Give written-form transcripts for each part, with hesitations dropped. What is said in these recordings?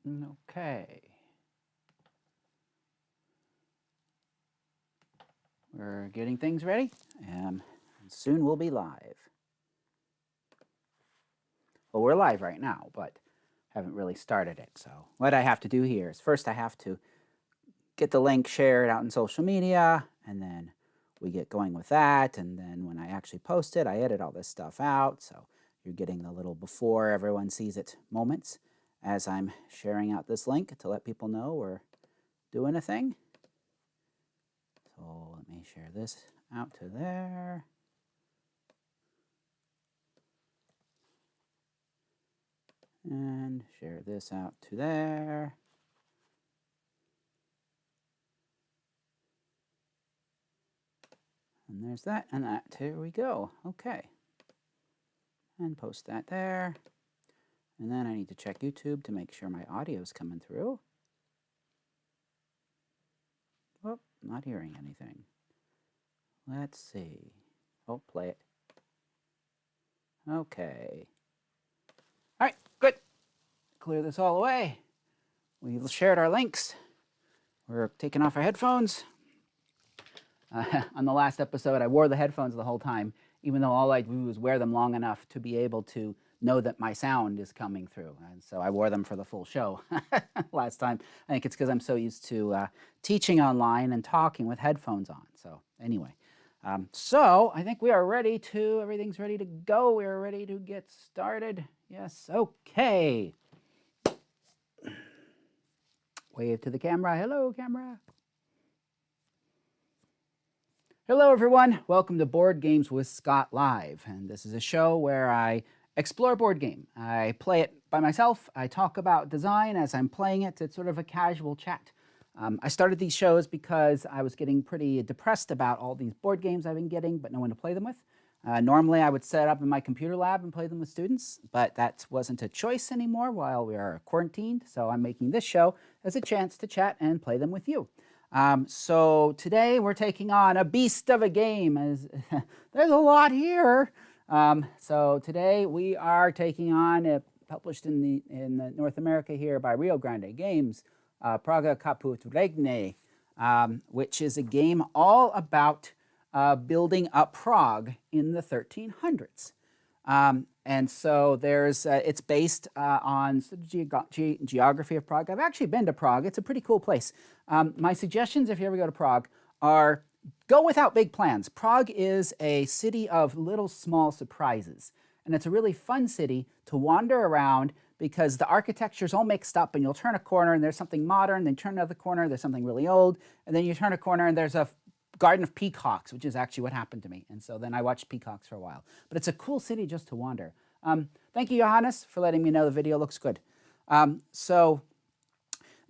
Okay. We're getting things ready, and soon we'll be live. Well, we're live right now, but haven't really started it. So what I have to do here is first I have to get the link shared out in social media, and then we get going with that. And then when I actually post it, I edit all this stuff out. So you're getting the little before everyone sees it moments as I'm sharing out this link to let people know we're doing a thing. So let me share this out to there. And share this out to there. And there's that and that. Here we go. Okay. And post that there. And then I need to check YouTube to make sure my audio is coming through. Oh, not hearing anything. Let's see. Oh, play it. Okay. All right, good. Clear this all away. We've shared our links. We're taking off our headphones. On the last episode, I wore the headphones the whole time, even though all I do was wear them long enough to be able to know that my sound is coming through. And so I wore them for the full show last time. I think it's because I'm so used to teaching online and talking with headphones on. So anyway, so I think we are ready to, everything's ready to go. We are ready to get started. Yes, okay. Wave to the camera. Hello, camera. Hello, everyone. Welcome to Board Games with Scott Live. And this is a show where I explore a board game. I play it by myself. I talk about design as I'm playing it. It's sort of a casual chat. I started these shows because I was getting pretty depressed about all these board games I've been getting, but no one to play them with. Normally, I would set up in my computer lab and play them with students, but that wasn't a choice anymore while we are quarantined. So I'm making this show as a chance to chat and play them with you. So today we're taking on a beast of a game. There's a lot here. So today we are taking on, published in North America here by Rio Grande Games, Praga Caput Regni, which is a game all about building up Prague in the 1300s. And so there's, it's based on geography of Prague. I've actually been to Prague. It's a pretty cool place. My suggestions, if you ever go to Prague, are go without big plans. Prague is a city of little small surprises. And it's a really fun city to wander around because the architecture's all mixed up and you'll turn a corner and there's something modern, then turn another corner, there's something really old, and then you turn a corner and there's a garden of peacocks, which is actually what happened to me. And so then I watched peacocks for a while. But it's a cool city just to wander. Thank you, Johannes, for letting me know the video looks good. So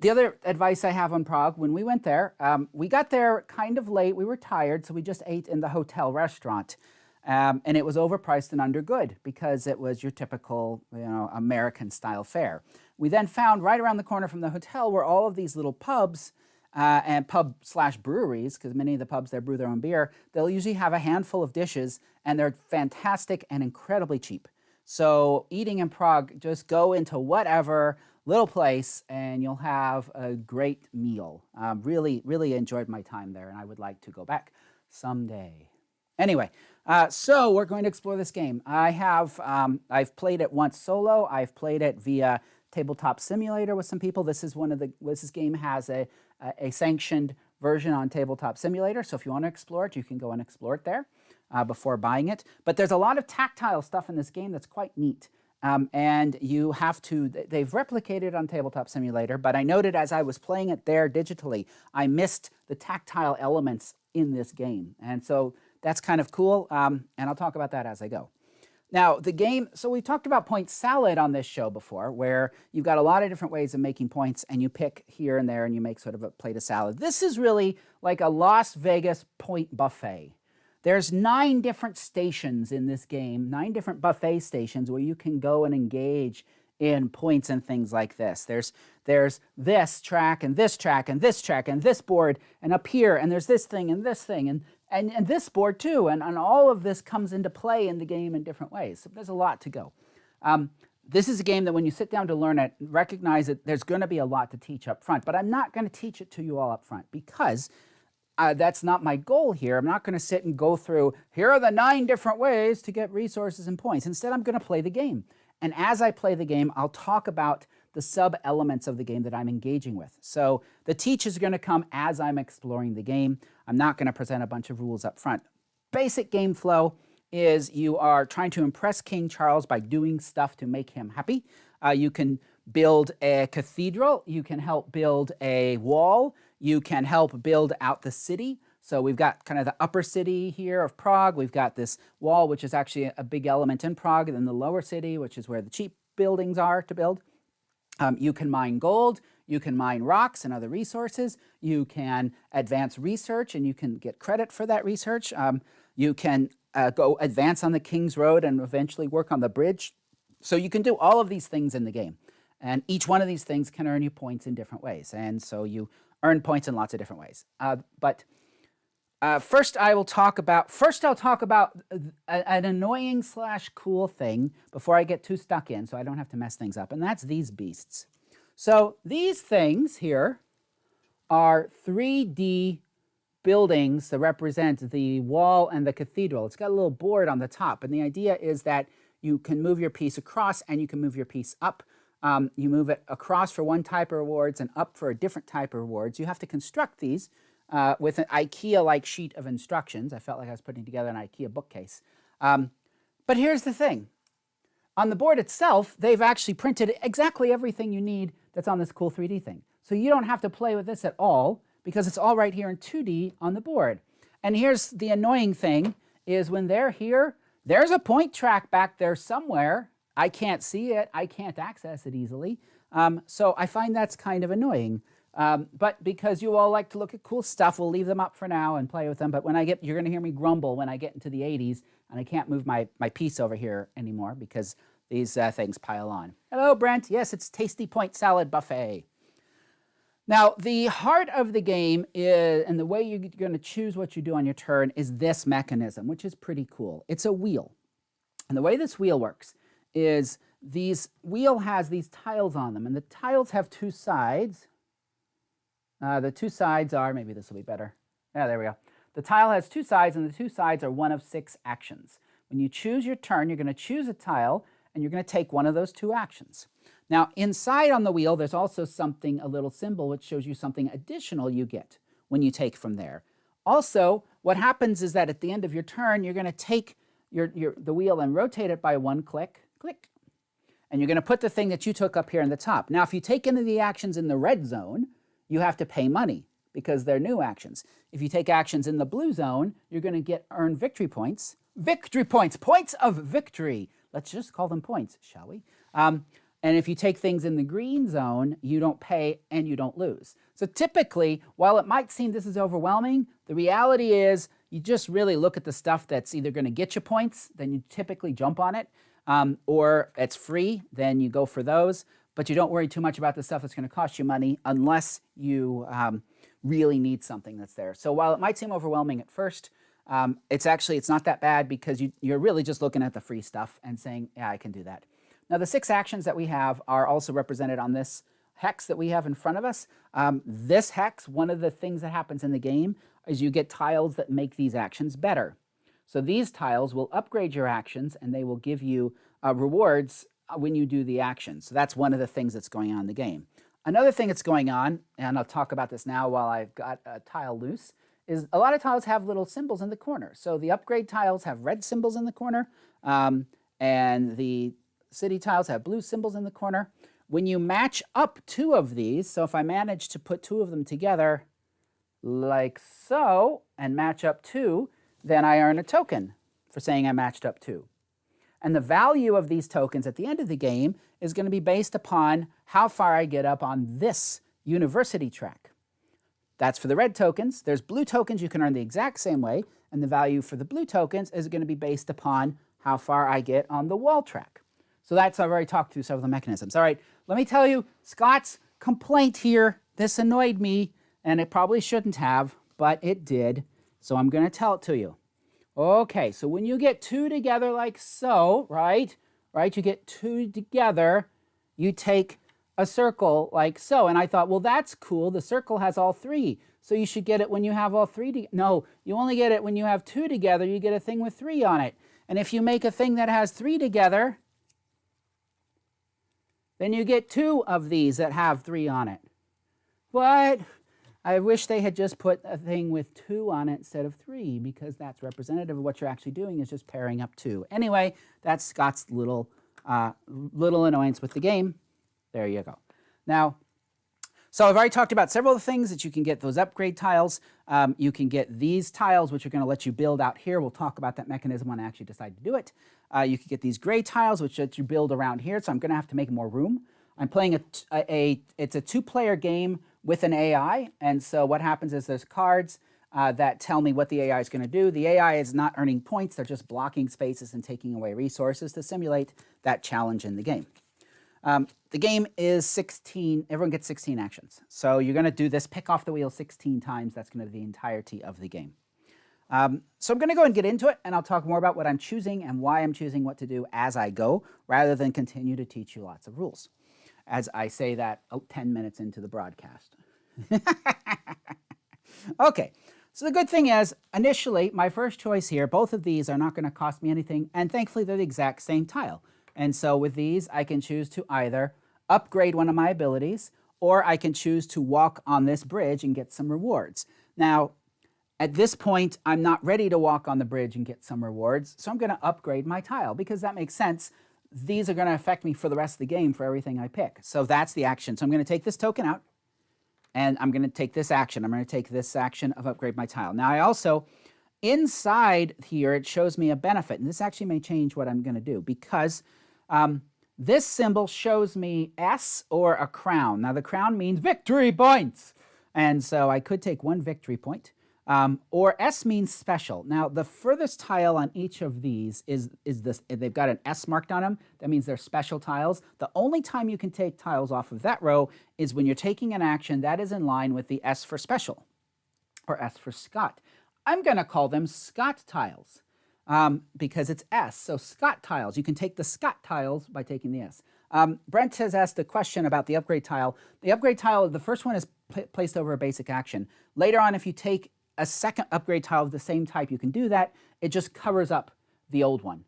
the other advice I have on Prague, when we went there, we got there kind of late. We were tired, so we just ate in the hotel restaurant. And it was overpriced and under good because it was your typical, American-style fare. We then found right around the corner from the hotel were all of these little pubs and pub/breweries, because many of the pubs there brew their own beer. They'll usually have a handful of dishes, and they're fantastic and incredibly cheap. So eating in Prague, just go into whatever little place, and you'll have a great meal. Really, really enjoyed my time there, and I would like to go back someday. Anyway, so we're going to explore this game. I've played it once solo. I've played it via Tabletop Simulator with some people. This game has a sanctioned version on Tabletop Simulator. So if you want to explore it, you can go and explore it there before buying it. But there's a lot of tactile stuff in this game that's quite neat. And you have to, they've replicated on Tabletop Simulator, but I noted as I was playing it there digitally, I missed the tactile elements in this game. And so that's kind of cool. And I'll talk about that as I go. Now, the game, so we talked about point salad on this show before, where you've got a lot of different ways of making points, and you pick here and there, and you make sort of a plate of salad. This is really like a Las Vegas point buffet. There's 9 different stations in this game, 9 different buffet stations where you can go and engage in points and things like this. There's this track, and this track, and this track, and this board, and up here, and there's this thing, and this thing, and this board too, and all of this comes into play in the game in different ways. So there's a lot to go. this is a game that when you sit down to learn it, recognize that there's going to be a lot to teach up front, but I'm not going to teach it to you all up front because that's not my goal here. I'm not going to sit and go through, here are the 9 different ways to get resources and points. Instead, I'm going to play the game. And as I play the game, I'll talk about the sub-elements of the game that I'm engaging with. So the teach is going to come as I'm exploring the game. I'm not going to present a bunch of rules up front. Basic game flow is you are trying to impress King Charles by doing stuff to make him happy. You can build a cathedral. You can help build a wall. You can help build out the city. So we've got kind of the upper city here of Prague. We've got this wall, which is actually a big element in Prague, and then the lower city, which is where the cheap buildings are to build. You can mine gold. You can mine rocks and other resources. You can advance research, and you can get credit for that research. You can go advance on the King's Road and eventually work on the bridge. So you can do all of these things in the game. And each one of these things can earn you points in different ways. And so you earn points in lots of different ways. First I'll talk about an annoying / cool thing before I get too stuck in so I don't have to mess things up. And that's these beasts. So these things here are 3D buildings that represent the wall and the cathedral. It's got a little board on the top. And the idea is that you can move your piece across and you can move your piece up. You move it across for one type of rewards and up for a different type of rewards. You have to construct these with an IKEA-like sheet of instructions. I felt like I was putting together an IKEA bookcase. But here's the thing. On the board itself, they've actually printed exactly everything you need that's on this cool 3D thing. So you don't have to play with this at all because it's all right here in 2D on the board. And here's the annoying thing is when they're here, there's a point track back there somewhere. I can't see it. I can't access it easily. So I find that's kind of annoying. But because you all like to look at cool stuff, we'll leave them up for now and play with them. But when you're going to hear me grumble when I get into the 80s and I can't move my piece over here anymore because these things pile on. Hello, Brent. Yes, it's Tasty Point Salad Buffet. Now, the heart of the game is, and the way you're going to choose what you do on your turn is this mechanism, which is pretty cool. It's a wheel. And the way this wheel works is wheel has these tiles on them, and the tiles have 2 sides. The 2 sides are, maybe this will be better. Yeah, there we go. The tile has 2 sides, and the 2 sides are one of 6 actions. When you choose your turn, you're going to choose a tile, and you're going to take one of those 2 actions. Now, inside on the wheel, there's also something, a little symbol, which shows you something additional you get when you take from there. Also, what happens is that at the end of your turn, you're going to take the wheel and rotate it by 1 click, click. And you're going to put the thing that you took up here in the top. Now, if you take any of the actions in the red zone, you have to pay money because they're new actions. If you take actions in the blue zone, you're going to earn victory points. Victory points, points of victory. Let's just call them points, shall we? And if you take things in the green zone, you don't pay and you don't lose. So typically, while it might seem this is overwhelming, the reality is you just really look at the stuff that's either going to get you points, then you typically jump on it, or it's free, then you go for those. But you don't worry too much about the stuff that's going to cost you money unless you really need something that's there. So while it might seem overwhelming at first, it's not that bad because you're really just looking at the free stuff and saying, yeah, I can do that. Now, the 6 actions that we have are also represented on this hex that we have in front of us. This hex, one of the things that happens in the game is you get tiles that make these actions better. So these tiles will upgrade your actions and they will give you rewards when you do the action. So that's one of the things that's going on in the game. Another thing that's going on, and I'll talk about this now while I've got a tile loose, is a lot of tiles have little symbols in the corner. So the upgrade tiles have red symbols in the corner, and the city tiles have blue symbols in the corner. When you match up 2 of these, so if I manage to put 2 of them together like so, and match up 2, then I earn a token for saying I matched up 2. And the value of these tokens at the end of the game is going to be based upon how far I get up on this university track. That's for the red tokens. There's blue tokens you can earn the exact same way, and the value for the blue tokens is going to be based upon how far I get on the wall track. So that's, I've already talked through some of the mechanisms. All right, let me tell you, Scott's complaint here, this annoyed me, and it probably shouldn't have, but it did. So I'm going to tell it to you. Okay, so when you get 2 together like so, right, right? You get 2 together, you take a circle like so. And I thought, well, that's cool. The circle has all 3. So you should get it when you have all 3 no, you only get it when you have 2 together. You get a thing with 3 on it. And if you make a thing that has 3 together, then you get 2 of these that have 3 on it. What? I wish they had just put a thing with 2 on it instead of 3, because that's representative of what you're actually doing is just pairing up 2. Anyway, that's Scott's little annoyance with the game. There you go. Now, so I've already talked about several of the things that you can get those upgrade tiles. You can get these tiles, which are going to let you build out here. We'll talk about that mechanism when I actually decide to do it. You can get these gray tiles, which let you build around here. So I'm going to have to make more room. I'm playing it's a 2-player game with an AI. And so what happens is there's cards that tell me what the AI is going to do. The AI is not earning points. They're just blocking spaces and taking away resources to simulate that challenge in the game. The game is 16, everyone gets 16 actions. So you're going to do this, pick off the wheel 16 times. That's going to be the entirety of the game. So I'm going to go and get into it, and I'll talk more about what I'm choosing and why I'm choosing what to do as I go, rather than continue to teach you lots of rules, as I say that 10 minutes into the broadcast. Okay, so the good thing is, initially, my first choice here, both of these are not going to cost me anything, and thankfully they're the exact same tile. And so with these, I can choose to either upgrade one of my abilities, or I can choose to walk on this bridge and get some rewards. Now, at this point, I'm not ready to walk on the bridge and get some rewards, so I'm going to upgrade my tile, because that makes sense. These are going to affect me for the rest of the game for everything I pick. So that's the action. So I'm going to take this token out, and I'm going to take this action. I'm going to take this action of upgrade my tile. Now, I also, inside here, it shows me a benefit, and this actually may change what I'm going to do, because this symbol shows me S or a crown. Now, the crown means victory points. And so I could take 1 victory point. Or S means special. Now, the furthest tile on each of these is this. They've got an S marked on them. That means they're special tiles. The only time you can take tiles off of that row is when you're taking an action that is in line with the S for special, or S for Scott. I'm going to call them Scott tiles. Because it's S, so Scott tiles. You can take the Scott tiles by taking the S. Brent has asked a question about the upgrade tile. The upgrade tile, the first one is placed over a basic action. Later on, if you take a second upgrade tile of the same type, you can do that. It just covers up the old one.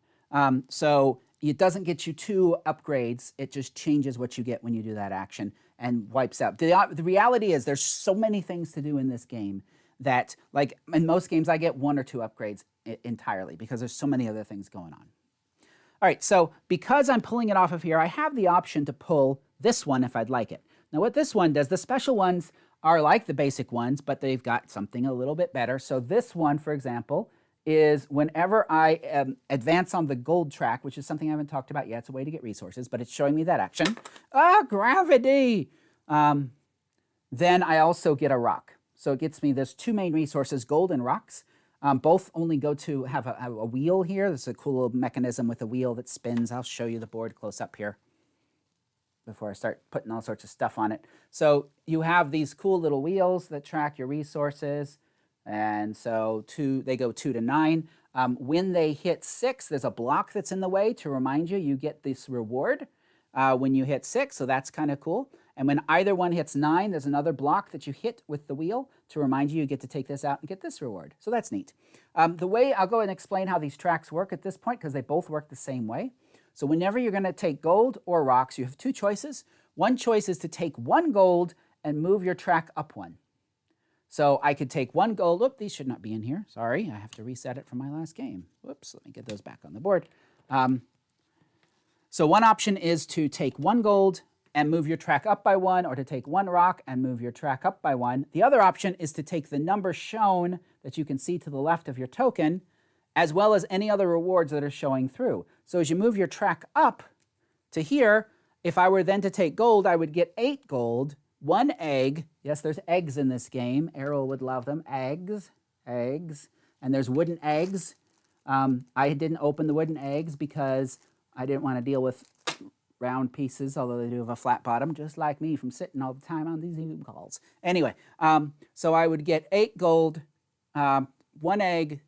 So it doesn't get you 2 upgrades. It just changes what you get when you do that action and wipes out. The reality is there's so many things to do in this game that, like in most games, I get 1 or 2 upgrades entirely because there's so many other things going on. All right, so because I'm pulling it off of here, I have the option to pull this one if I'd like it. Now what this one does, the special ones are like the basic ones, but they've got something a little bit better. So this one, for example, is whenever I advance on the gold track, which is something I haven't talked about yet, it's a way to get resources, but it's showing me that action. Ah, gravity! Then I also get a rock. So it gets me, there's 2 main resources, gold and rocks. Both only go to have a wheel here. There's a cool little mechanism with a wheel that spins. I'll show you the board close up here before I start putting all sorts of stuff on it. So you have these cool little wheels that track your resources. And so they go 2 to 9. When they hit 6, there's a block that's in the way to remind you you get this reward when you hit 6. So that's kind of cool. And when either one hits 9, there's another block that you hit with the wheel to remind you get to take this out and get this reward. So that's neat. The way I'll go and explain how these tracks work at this point, because they both work the same way. So whenever you're going to take gold or rocks, you have 2 choices. One choice is to take 1 gold and move your track up 1. So I could take 1 gold. Oop, these should not be in here. Sorry, I have to reset it from my last game. Whoops, let me get those back on the board. So one option is to take 1 gold and move your track up by 1, or to take 1 rock and move your track up by 1. The other option is to take the number shown that you can see to the left of your token, as well as any other rewards that are showing through. So as you move your track up to here, if I were then to take gold, I would get 8 gold, 1 egg. Yes, there's eggs in this game. Errol would love them. Eggs. And there's wooden eggs. I didn't open the wooden eggs because I didn't want to deal with round pieces, although they do have a flat bottom, just like me from sitting all the time on these Zoom calls. Anyway, so I would get 8 gold, 1 egg,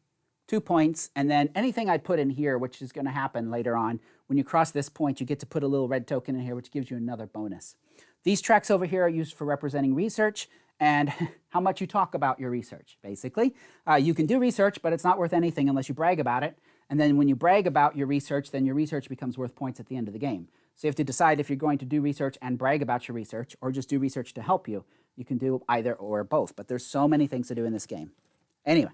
2 points, and then anything I'd put in here, which is going to happen later on, when you cross this point, you get to put a little red token in here, which gives you another bonus. These tracks over here are used for representing research and how much you talk about your research, basically. You can do research, but it's not worth anything unless you brag about it. And then when you brag about your research, then your research becomes worth points at the end of the game. So you have to decide if you're going to do research and brag about your research, or just do research to help you. You can do either or both, but there's so many things to do in this game. Anyway,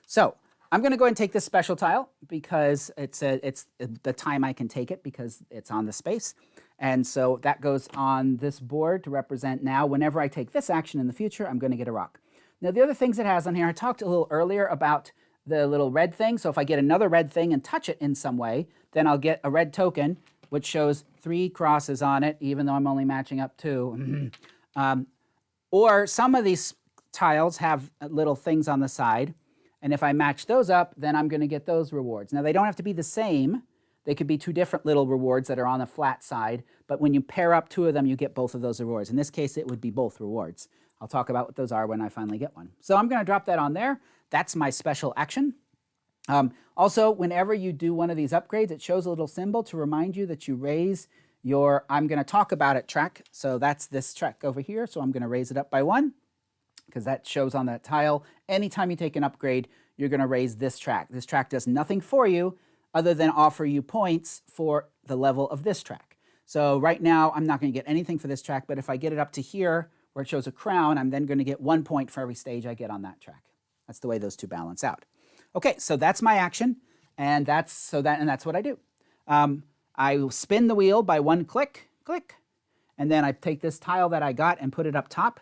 so I'm going to go ahead and take this special tile because it's the time I can take it because it's on the space. And so that goes on this board to represent now whenever I take this action in the future, I'm going to get a rock. Now the other things it has on here, I talked a little earlier about the little red thing. So if I get another red thing and touch it in some way, then I'll get a red token, which shows 3 crosses on it, even though I'm only matching up 2. Or some of these tiles have little things on the side. And if I match those up, then I'm going to get those rewards. Now, they don't have to be the same. They could be 2 different little rewards that are on the flat side. But when you pair up 2 of them, you get both of those rewards. In this case, it would be both rewards. I'll talk about what those are when I finally get one. So I'm going to drop that on there. That's my special action. Also, whenever you do one of these upgrades, it shows a little symbol to remind you that you raise your I'm going to talk about it track. So that's this track over here. So I'm going to raise it up by 1 because that shows on that tile. Anytime you take an upgrade, you're going to raise this track. This track does nothing for you other than offer you points for the level of this track. So right now, I'm not going to get anything for this track, but if I get it up to here where it shows a crown, I'm then going to get 1 point for every stage I get on that track. That's the way those 2 balance out. Okay, so that's my action, and that's what I do. I will spin the wheel by 1 click, and then I take this tile that I got and put it up top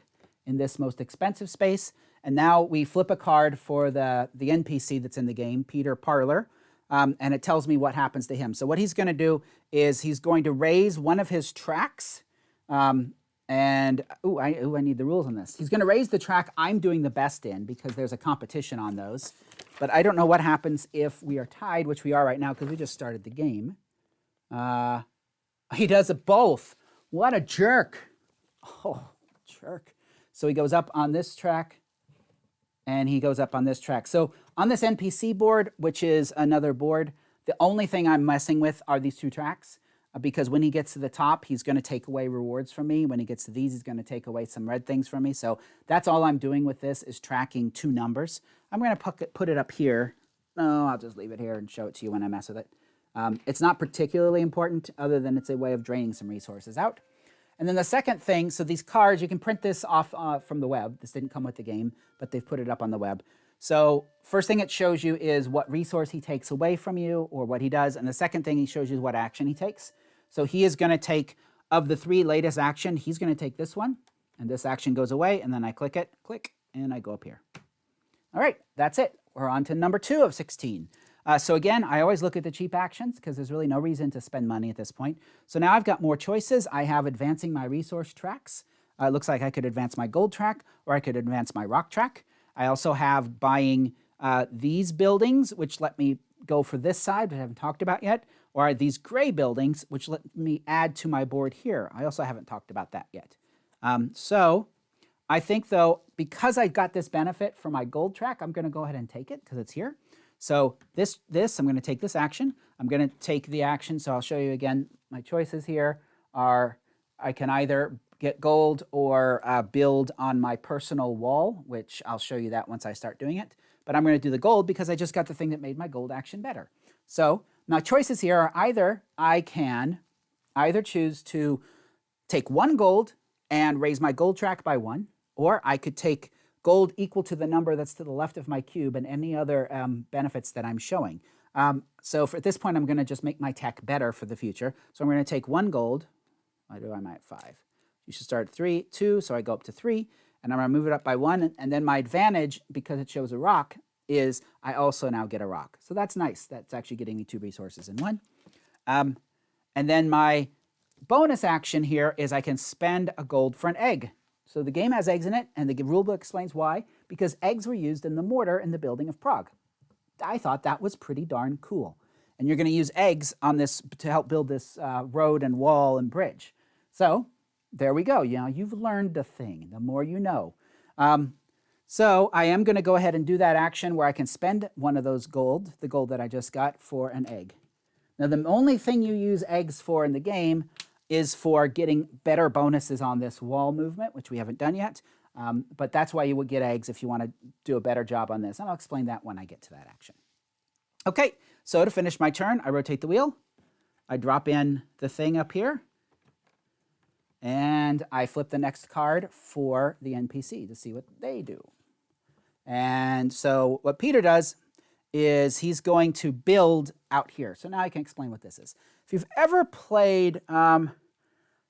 in this most expensive space. And now we flip a card for the NPC that's in the game, Peter Parler, and it tells me what happens to him. So what he's going to do is he's going to raise one of his tracks. I need the rules on this. He's going to raise the track I'm doing the best in because there's a competition on those. But I don't know what happens if we are tied, which we are right now because we just started the game. He does it both. What a jerk. Oh, jerk. So he goes up on this track, and he goes up on this track. So on this NPC board, which is another board, the only thing I'm messing with are these 2 tracks, because when he gets to the top, he's going to take away rewards from me. When he gets to these, he's going to take away some red things from me. So that's all I'm doing with this is tracking 2 numbers. I'm going to put it up here. No, I'll just leave it here and show it to you when I mess with it. It's not particularly important other than it's a way of draining some resources out. And then the second thing, so these cards, you can print this off from the web. This didn't come with the game, but they've put it up on the web. So first thing it shows you is what resource he takes away from you or what he does. And the second thing he shows you is what action he takes. So he is going to take, of the 3 latest action, he's going to take this one. And this action goes away. And then I click it, and I go up here. All right, that's it. We're on to number 2 of 16. So again, I always look at the cheap actions because there's really no reason to spend money at this point. So now I've got more choices. I have advancing my resource tracks. It looks like I could advance my gold track or I could advance my rock track. I also have buying these buildings, which let me go for this side, which I haven't talked about yet, or these gray buildings, which let me add to my board here. I also haven't talked about that yet. So I think, though, because I got this benefit for my gold track, I'm going to go ahead and take it because it's here. So I'm going to take this action. I'm going to take the action. So I'll show you again. My choices here are I can either get gold or build on my personal wall, which I'll show you that once I start doing it. But I'm going to do the gold because I just got the thing that made my gold action better. So my choices here are either I can choose to take 1 gold and raise my gold track by 1, or I could take gold equal to the number that's to the left of my cube and any other benefits that I'm showing. So at this point, I'm going to just make my tech better for the future. So I'm going to take 1 gold. Why do I'm at 5? You should start at 2, so I go up to 3, and I'm going to move it up by 1. And then my advantage, because it shows a rock, is I also now get a rock. So that's nice. That's actually getting me 2 resources in 1. And then my bonus action here is I can spend a gold for an egg. So the game has eggs in it, and the rulebook explains why, because eggs were used in the mortar in the building of Prague. I thought that was pretty darn cool. And you're going to use eggs on this to help build this road and wall and bridge. So there we go. You know, you've learned a thing. The more you know. So I am going to go ahead and do that action where I can spend one of those gold, the gold that I just got, for an egg. Now, the only thing you use eggs for in the game is for getting better bonuses on this wall movement, which we haven't done yet. But that's why you would get eggs if you want to do a better job on this. And I'll explain that when I get to that action. Okay, so to finish my turn, I rotate the wheel. I drop in the thing up here. And I flip the next card for the NPC to see what they do. And so what Peter does is he's going to build out here. So now I can explain what this is. If you've ever played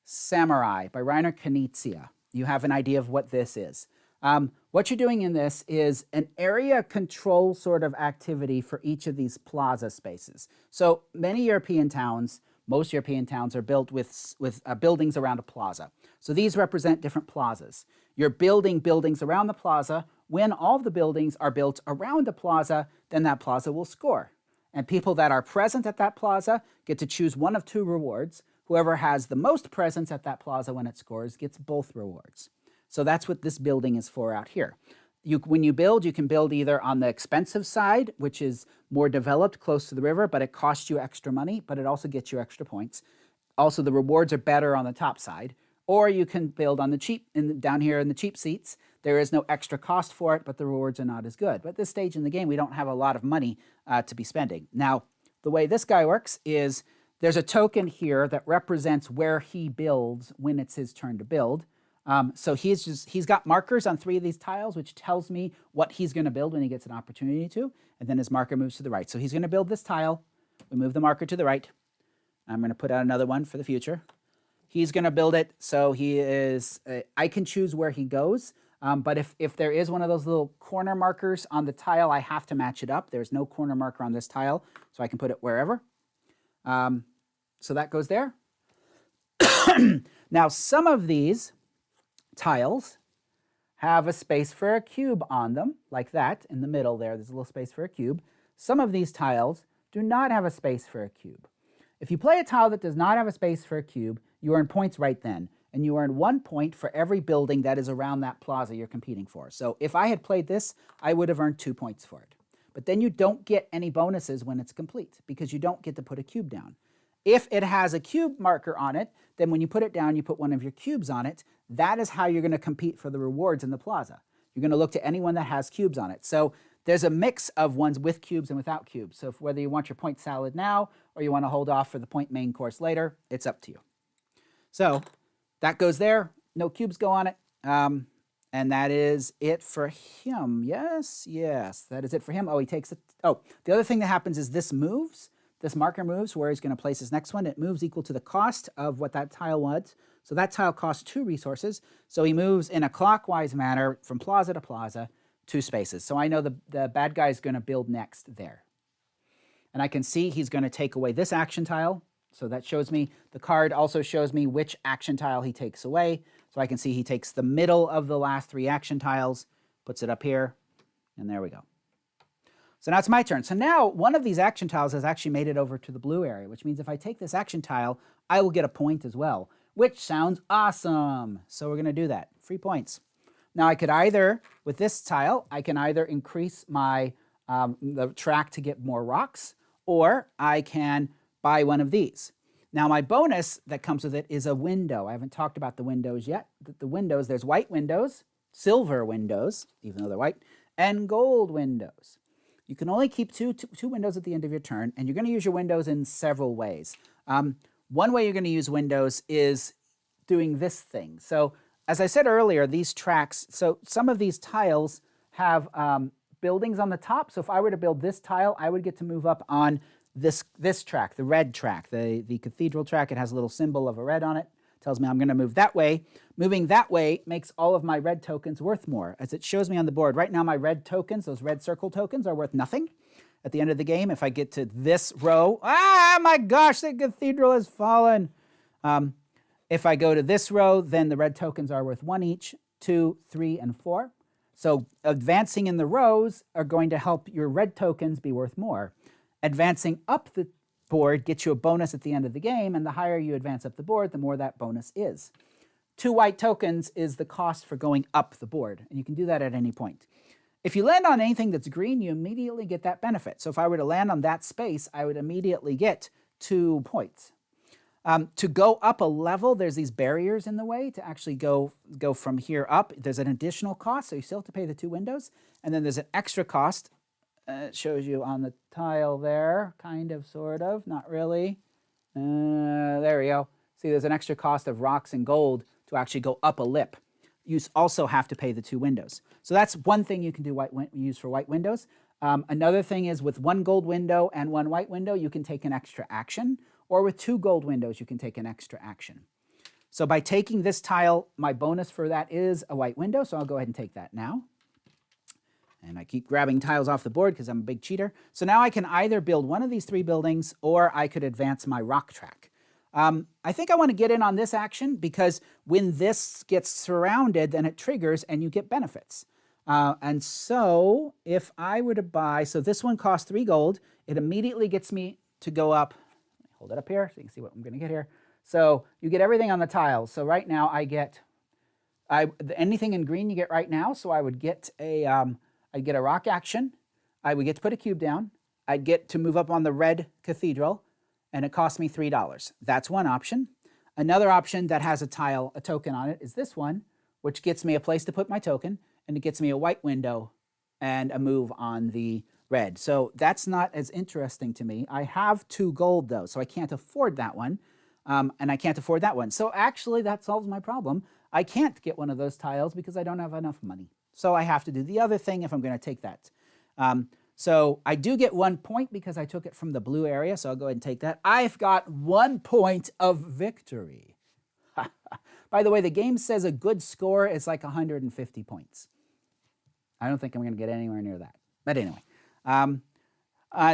Samurai by Reiner Knizia, you have an idea of what this is. What you're doing in this is an area control sort of activity for each of these plaza spaces. So many European towns, most European towns are built with buildings around a plaza. So these represent different plazas. You're building buildings around the plaza. When all the buildings are built around the plaza, then that plaza will score. And people that are present at that plaza get to choose one of two rewards. Whoever has the most presence at that plaza when it scores gets both rewards. So that's what this building is for out here. When you build, you can build either on the expensive side, which is more developed, close to the river, but it costs you extra money, but it also gets you extra points. Also, the rewards are better on the top side. Or you can build on the cheap, down here in the cheap seats. There is no extra cost for it, but the rewards are not as good. But at this stage in the game, we don't have a lot of money to be spending. Now, the way this guy works is there's a token here that represents where he builds when it's his turn to build. So he's got markers on 3 of these tiles, which tells me what he's going to build when he gets an opportunity to. And then his marker moves to the right. So he's going to build this tile. We move the marker to the right. I'm going to put out another one for the future. He's going to build it. So he is, I can choose where he goes. But if there is one of those little corner markers on the tile, I have to match it up. There's no corner marker on this tile, so I can put it wherever. So that goes there. Now, some of these tiles have a space for a cube on them, like that. In the middle there's a little space for a cube. Some of these tiles do not have a space for a cube. If you play a tile that does not have a space for a cube, you earn points right then. And you earn 1 point for every building that is around that plaza you're competing for. So if I had played this, I would have earned 2 points for it. But then you don't get any bonuses when it's complete, because you don't get to put a cube down. If it has a cube marker on it, then when you put it down, you put one of your cubes on it. That is how you're going to compete for the rewards in the plaza. You're going to look to anyone that has cubes on it. So there's a mix of ones with cubes and without cubes. So whether you want your point salad now or you want to hold off for the point main course later, it's up to you. So that goes there. No cubes go on it. And that is it for him. Yes, that is it for him. Oh, he takes it. Oh, the other thing that happens is this moves. This marker moves where he's going to place his next one. It moves equal to the cost of what that tile was. So that tile costs 2 resources. So he moves in a clockwise manner from plaza to plaza, 2 spaces. So I know the bad guy is going to build next there. And I can see he's going to take away this action tile. So that shows me, the card also shows me which action tile he takes away. So I can see he takes the middle of the last 3 action tiles, puts it up here, and there we go. So now it's my turn. So now one of these action tiles has actually made it over to the blue area, which means if I take this action tile, I will get a point as well, which sounds awesome. So we're going to do that. 3 points. Now I could either, with this tile, I can either increase my the track to get more rocks, or I can buy one of these. Now my bonus that comes with it is a window. I haven't talked about the windows yet. The windows, there's white windows, silver windows, even though they're white, and gold windows. You can only keep two windows at the end of your turn, and you're going to use your windows in several ways. One way you're going to use windows is doing this thing. So as I said earlier, these tracks, so some of these tiles have buildings on the top. So if I were to build this tile, I would get to move up on this track, the red track, the cathedral track. It has a little symbol of a red on it. Tells me I'm going to move that way. Moving that way makes all of my red tokens worth more, as it shows me on the board. Right now my red tokens, those red circle tokens, are worth nothing. At the end of the game, if I get to this row, my gosh, the cathedral has fallen. If I go to this row, then the red tokens are worth 1 each, 2, 3, and 4. So advancing in the rows are going to help your red tokens be worth more. Advancing up the board gets you a bonus at the end of the game, and the higher you advance up the board, the more that bonus is. 2 white tokens is the cost for going up the board, and you can do that at any point. If you land on anything that's green, you immediately get that benefit. So if I were to land on that space, I would immediately get 2 points. To go up a level, there's these barriers in the way to actually go from here up. There's an additional cost, so you still have to pay the 2 windows. And then there's an extra cost. It shows you on the tile there, kind of, sort of, not really. There we go. See, there's an extra cost of rocks and gold to actually go up a lip. You also have to pay the 2 windows. So that's one thing you can use for white windows. Another thing is with 1 gold window and 1 white window, you can take an extra action. Or with 2 gold windows, you can take an extra action. So by taking this tile, my bonus for that is a white window, so I'll go ahead and take that now. And I keep grabbing tiles off the board because I'm a big cheater. So now I can either build one of these 3 buildings, or I could advance my rock track. I think I want to get in on this action because when this gets surrounded, then it triggers and you get benefits. And so if I were to buy, so this one costs 3 gold, it immediately gets me to go up. Hold it up here so you can see what I'm going to get here. So you get everything on the tiles. So right now I get anything in green you get right now. So I would get I'd get a rock action. I would get to put a cube down. I'd get to move up on the red cathedral, and it cost me $3. That's one option. Another option that has a token on it is this one, which gets me a place to put my token, and it gets me a white window and a move on the red. So that's not as interesting to me. I have 2 gold though, so I can't afford that one, and I can't afford that one. So actually that solves my problem. I can't get one of those tiles because I don't have enough money. So I have to do the other thing if I'm going to take that. So I do get 1 point because I took it from the blue area, so I'll go ahead and take that. I've got 1 point of victory. By the way, the game says a good score is like 150 points. I don't think I'm going to get anywhere near that. But anyway.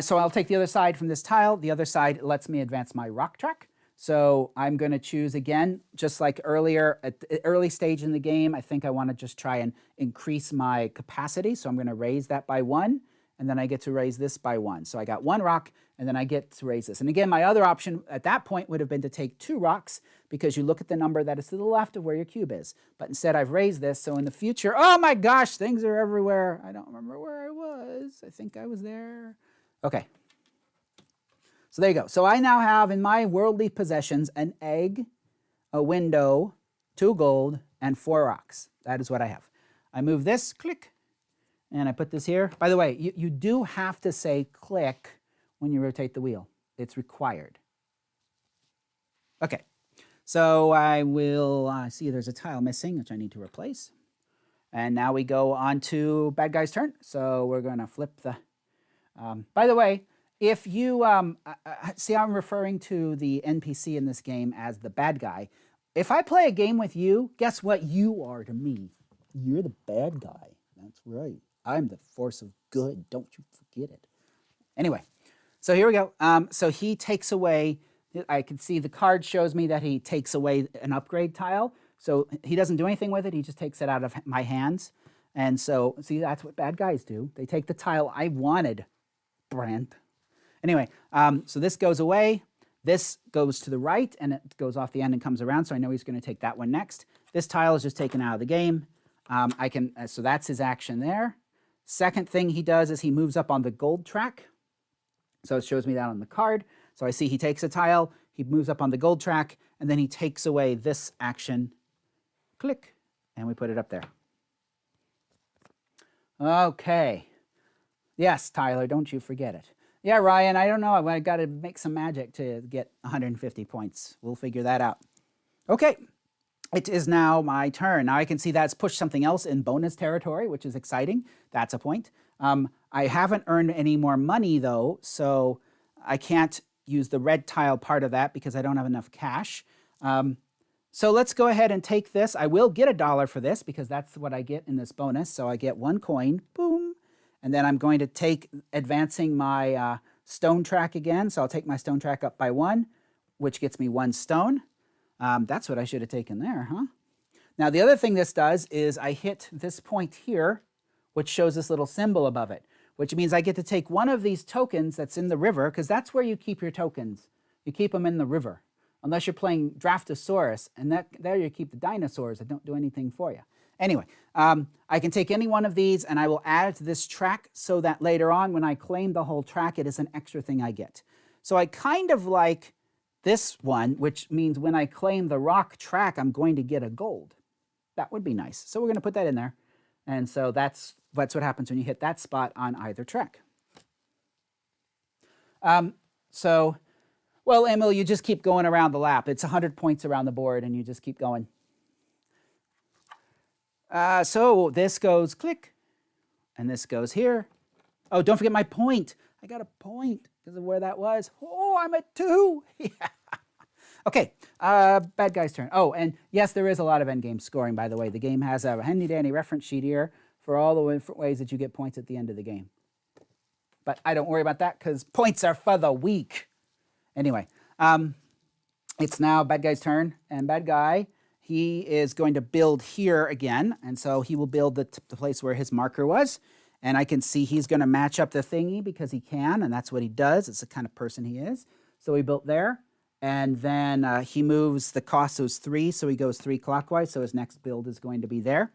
So I'll take the other side from this tile. The other side lets me advance my rock track. So I'm going to choose again, just like earlier at the early stage in the game, I think I want to just try and increase my capacity. So I'm going to raise that by 1, and then I get to raise this by 1. So I got 1 rock, and then I get to raise this. And again, my other option at that point would have been to take 2 rocks because you look at the number that is to the left of where your cube is. But instead I've raised this, so in the future, oh my gosh, things are everywhere. I don't remember where I was. I think I was there. Okay. So there you go. So I now have in my worldly possessions an egg, a window, 2 gold, and 4 rocks. That is what I have. I move this, click, and I put this here. By the way, you do have to say click when you rotate the wheel. It's required. Okay. So I will see there's a tile missing, which I need to replace. And now we go on to bad guy's turn. So we're going to flip the... by the way, if you see, I'm referring to the NPC in this game as the bad guy. If I play a game with you, guess what you are to me? You're the bad guy. That's right. I'm the force of good. Don't you forget it. Anyway, so here we go. So he takes away, I can see the card shows me that he takes away an upgrade tile. So he doesn't do anything with it. He just takes it out of my hands. And so, see, that's what bad guys do. They take the tile I wanted, Brent. Anyway, so this goes away. This goes to the right, and it goes off the end and comes around, so I know he's going to take that one next. This tile is just taken out of the game. So that's his action there. Second thing he does is he moves up on the gold track. So it shows me that on the card. So I see he takes a tile, he moves up on the gold track, and then he takes away this action. Click, and we put it up there. Okay. Yes, Tyler, don't you forget it. Yeah, Ryan, I don't know. I got to make some magic to get 150 points. We'll figure that out. Okay, it is now my turn. Now I can see that's pushed something else in bonus territory, which is exciting. That's a point. I haven't earned any more money, though, so I can't use the red tile part of that because I don't have enough cash. So let's go ahead and take this. I will get $1 for this because that's what I get in this bonus. So I get 1 coin, boom. And then I'm going to take advancing my stone track again. So I'll take my stone track up by 1, which gets me 1 stone. That's what I should have taken there, huh? Now, the other thing this does is I hit this point here, which shows this little symbol above it, which means I get to take one of these tokens that's in the river, because that's where you keep your tokens. You keep them in the river, unless you're playing Draftosaurus, and there you keep the dinosaurs that don't do anything for you. Anyway, I can take any one of these and I will add it to this track so that later on when I claim the whole track, it is an extra thing I get. So I kind of like this one, which means when I claim the rock track, I'm going to get a gold. That would be nice. So we're going to put that in there. And so that's what happens when you hit that spot on either track. Well, Emil, you just keep going around the lap. It's 100 points around the board, and you just keep going. So this goes click, and this goes here. Oh, don't forget my point. I got a point because of where that was. Oh, I'm at 2. Yeah. Okay, bad guy's turn. Oh, and yes, there is a lot of endgame scoring, by the way. The game has a handy-dandy reference sheet here for all the different ways that you get points at the end of the game. But I don't worry about that because points are for the weak. Anyway, it's now bad guy's turn, and bad guy, he is going to build here again, and so he will build the place where his marker was, and I can see he's going to match up the thingy because he can, and that's what he does. It's the kind of person he is. So he built there, and then he moves the cost, so it's 3, so he goes 3 clockwise, so his next build is going to be there.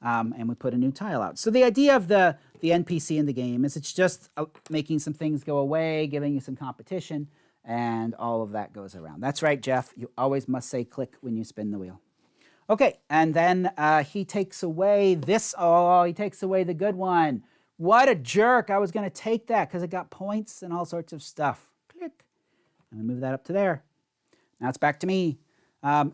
And we put a new tile out. So the idea of the NPC in the game is it's just making some things go away, giving you some competition, and all of that goes around. That's right, Jeff. You always must say click when you spin the wheel. Okay, and then he takes away this. Oh, he takes away the good one. What a jerk. I was going to take that because it got points and all sorts of stuff. Click. And we move that up to there. Now it's back to me.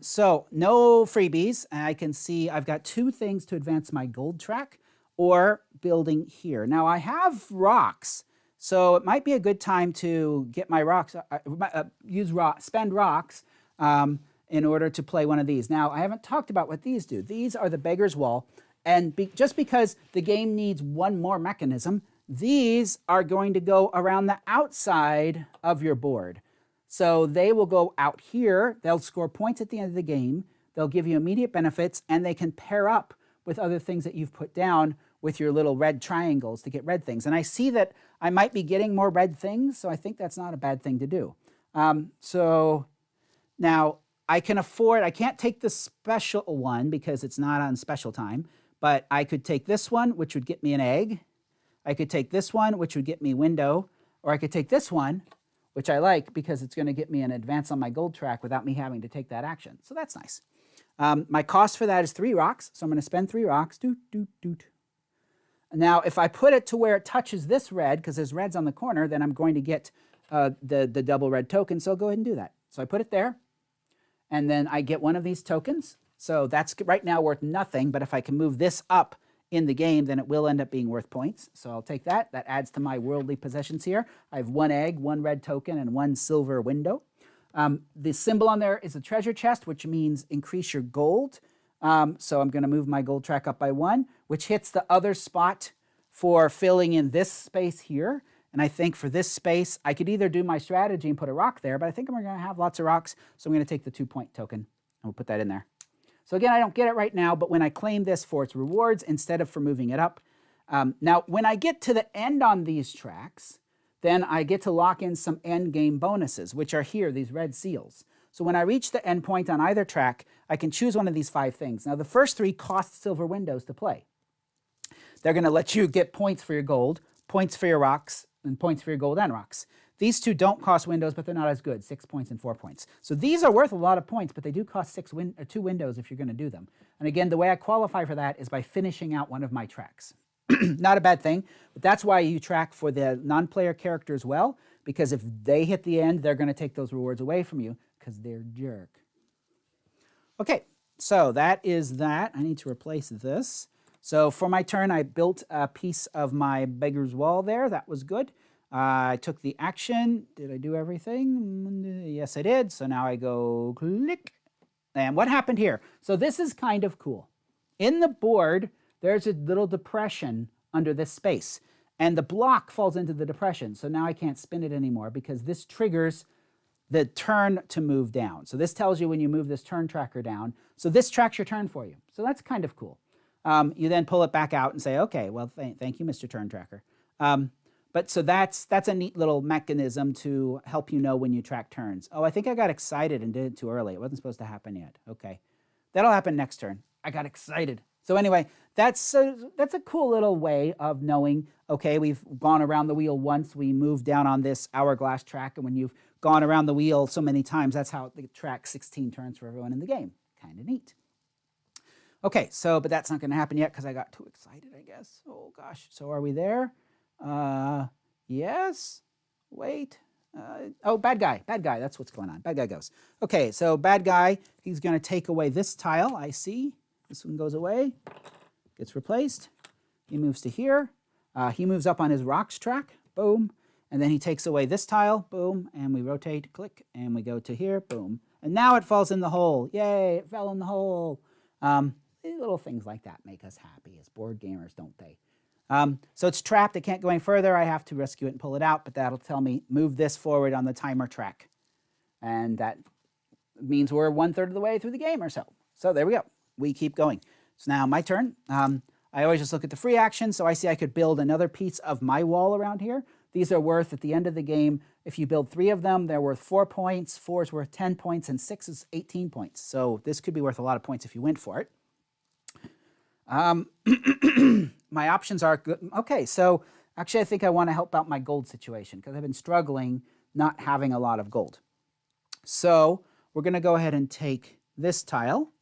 So no freebies. I can see I've got 2 things to advance my gold track or building here. Now I have rocks, so it might be a good time to get my rocks, spend rocks in order to play one of these. Now I haven't talked about what these do. These are the beggar's wall, and just because the game needs one more mechanism, these are going to go around the outside of your board. So they will go out here, they'll score points at the end of the game, they'll give you immediate benefits, and they can pair up with other things that you've put down with your little red triangles to get red things. And I see that I might be getting more red things, so I think that's not a bad thing to do. So now I can afford, I can't take the special one because it's not on special time, but I could take this one, which would get me an egg. I could take this one, which would get me window, or I could take this one, which I like because it's going to get me an advance on my gold track without me having to take that action. So that's nice. My cost for that is 3 rocks, so I'm going to spend 3 rocks. Doot, doot, doot. Now, if I put it to where it touches this red, because there's reds on the corner, then I'm going to get the double red token, so I'll go ahead and do that. So I put it there, and then I get one of these tokens. So that's right now worth nothing, but if I can move this up in the game, then it will end up being worth points. So I'll take that. That adds to my worldly possessions here. I have 1 egg, 1 red token, and 1 silver window. The symbol on there is a treasure chest, which means increase your gold. So I'm going to move my gold track up by 1, which hits the other spot for filling in this space here. And I think for this space, I could either do my strategy and put a rock there, but I think I'm going to have lots of rocks, so I'm going to take the 2-point token, and we'll put that in there. So again, I don't get it right now, but when I claim this for its rewards instead of for moving it up. Now, when I get to the end on these tracks, then I get to lock in some end game bonuses, which are here, these red seals. So when I reach the end point on either track, I can choose one of these 5 things. Now, the first 3 cost silver windows to play. They're going to let you get points for your gold, points for your rocks, and points for your gold and rocks. These 2 don't cost windows, but they're not as good, 6 points and 4 points. So these are worth a lot of points, but they do cost 2 windows if you're going to do them. And again, the way I qualify for that is by finishing out one of my tracks. Not a bad thing, but that's why you track for the non-player character as well, because if they hit the end, they're going to take those rewards away from you because they're jerk. Okay, so that is that. I need to replace this. So for my turn, I built a piece of my beggar's wall there. That was good. I took the action. Did I do everything? Yes, I did. So now I go click. And what happened here? So this is kind of cool. In the board, there's a little depression under this space. And the block falls into the depression. So now I can't spin it anymore because this triggers the turn to move down. So this tells you when you move this turn tracker down. So this tracks your turn for you. So that's kind of cool. You then pull it back out and say, okay, well, thank you, Mr. Turn Tracker. But so that's a neat little mechanism to help you know when you track turns. Oh, I think I got excited and did it too early. It wasn't supposed to happen yet. Okay. That'll happen next turn. I got excited. So anyway, that's a cool little way of knowing, okay, we've gone around the wheel once, we moved down on this hourglass track, and when you've gone around the wheel so many times, that's how the track 16 turns for everyone in the game. Kind of neat. Okay, so, but that's not going to happen yet because I got too excited, I guess. Oh, gosh. So are we there? Yes. Wait. Oh, bad guy. Bad guy. That's what's going on. Bad guy goes. Okay, so bad guy, he's going to take away this tile. I see. This one goes away. Gets replaced. He moves to here. He moves up on his rocks track. Boom. And then he takes away this tile. Boom. And we rotate. Click. And we go to here. Boom. And now it falls in the hole. Yay, it fell in the hole. Little things like that make us happy as board gamers, don't they? So it's trapped. It can't go any further. I have to rescue it and pull it out, but that'll tell me move this forward on the timer track. And that means we're 1/3 of the way through the game or so. So there we go. We keep going. So now my turn. I always just look at the free action, so I see I could build another piece of my wall around here. These are worth, at the end of the game, if you build 3 of them, they're worth 4 points, 4 is worth 10 points, and 6 is 18 points. So this could be worth a lot of points if you went for it. My options are good. Okay, so actually I think I want to help out my gold situation because I've been struggling not having a lot of gold. So we're going to go ahead and take this tile.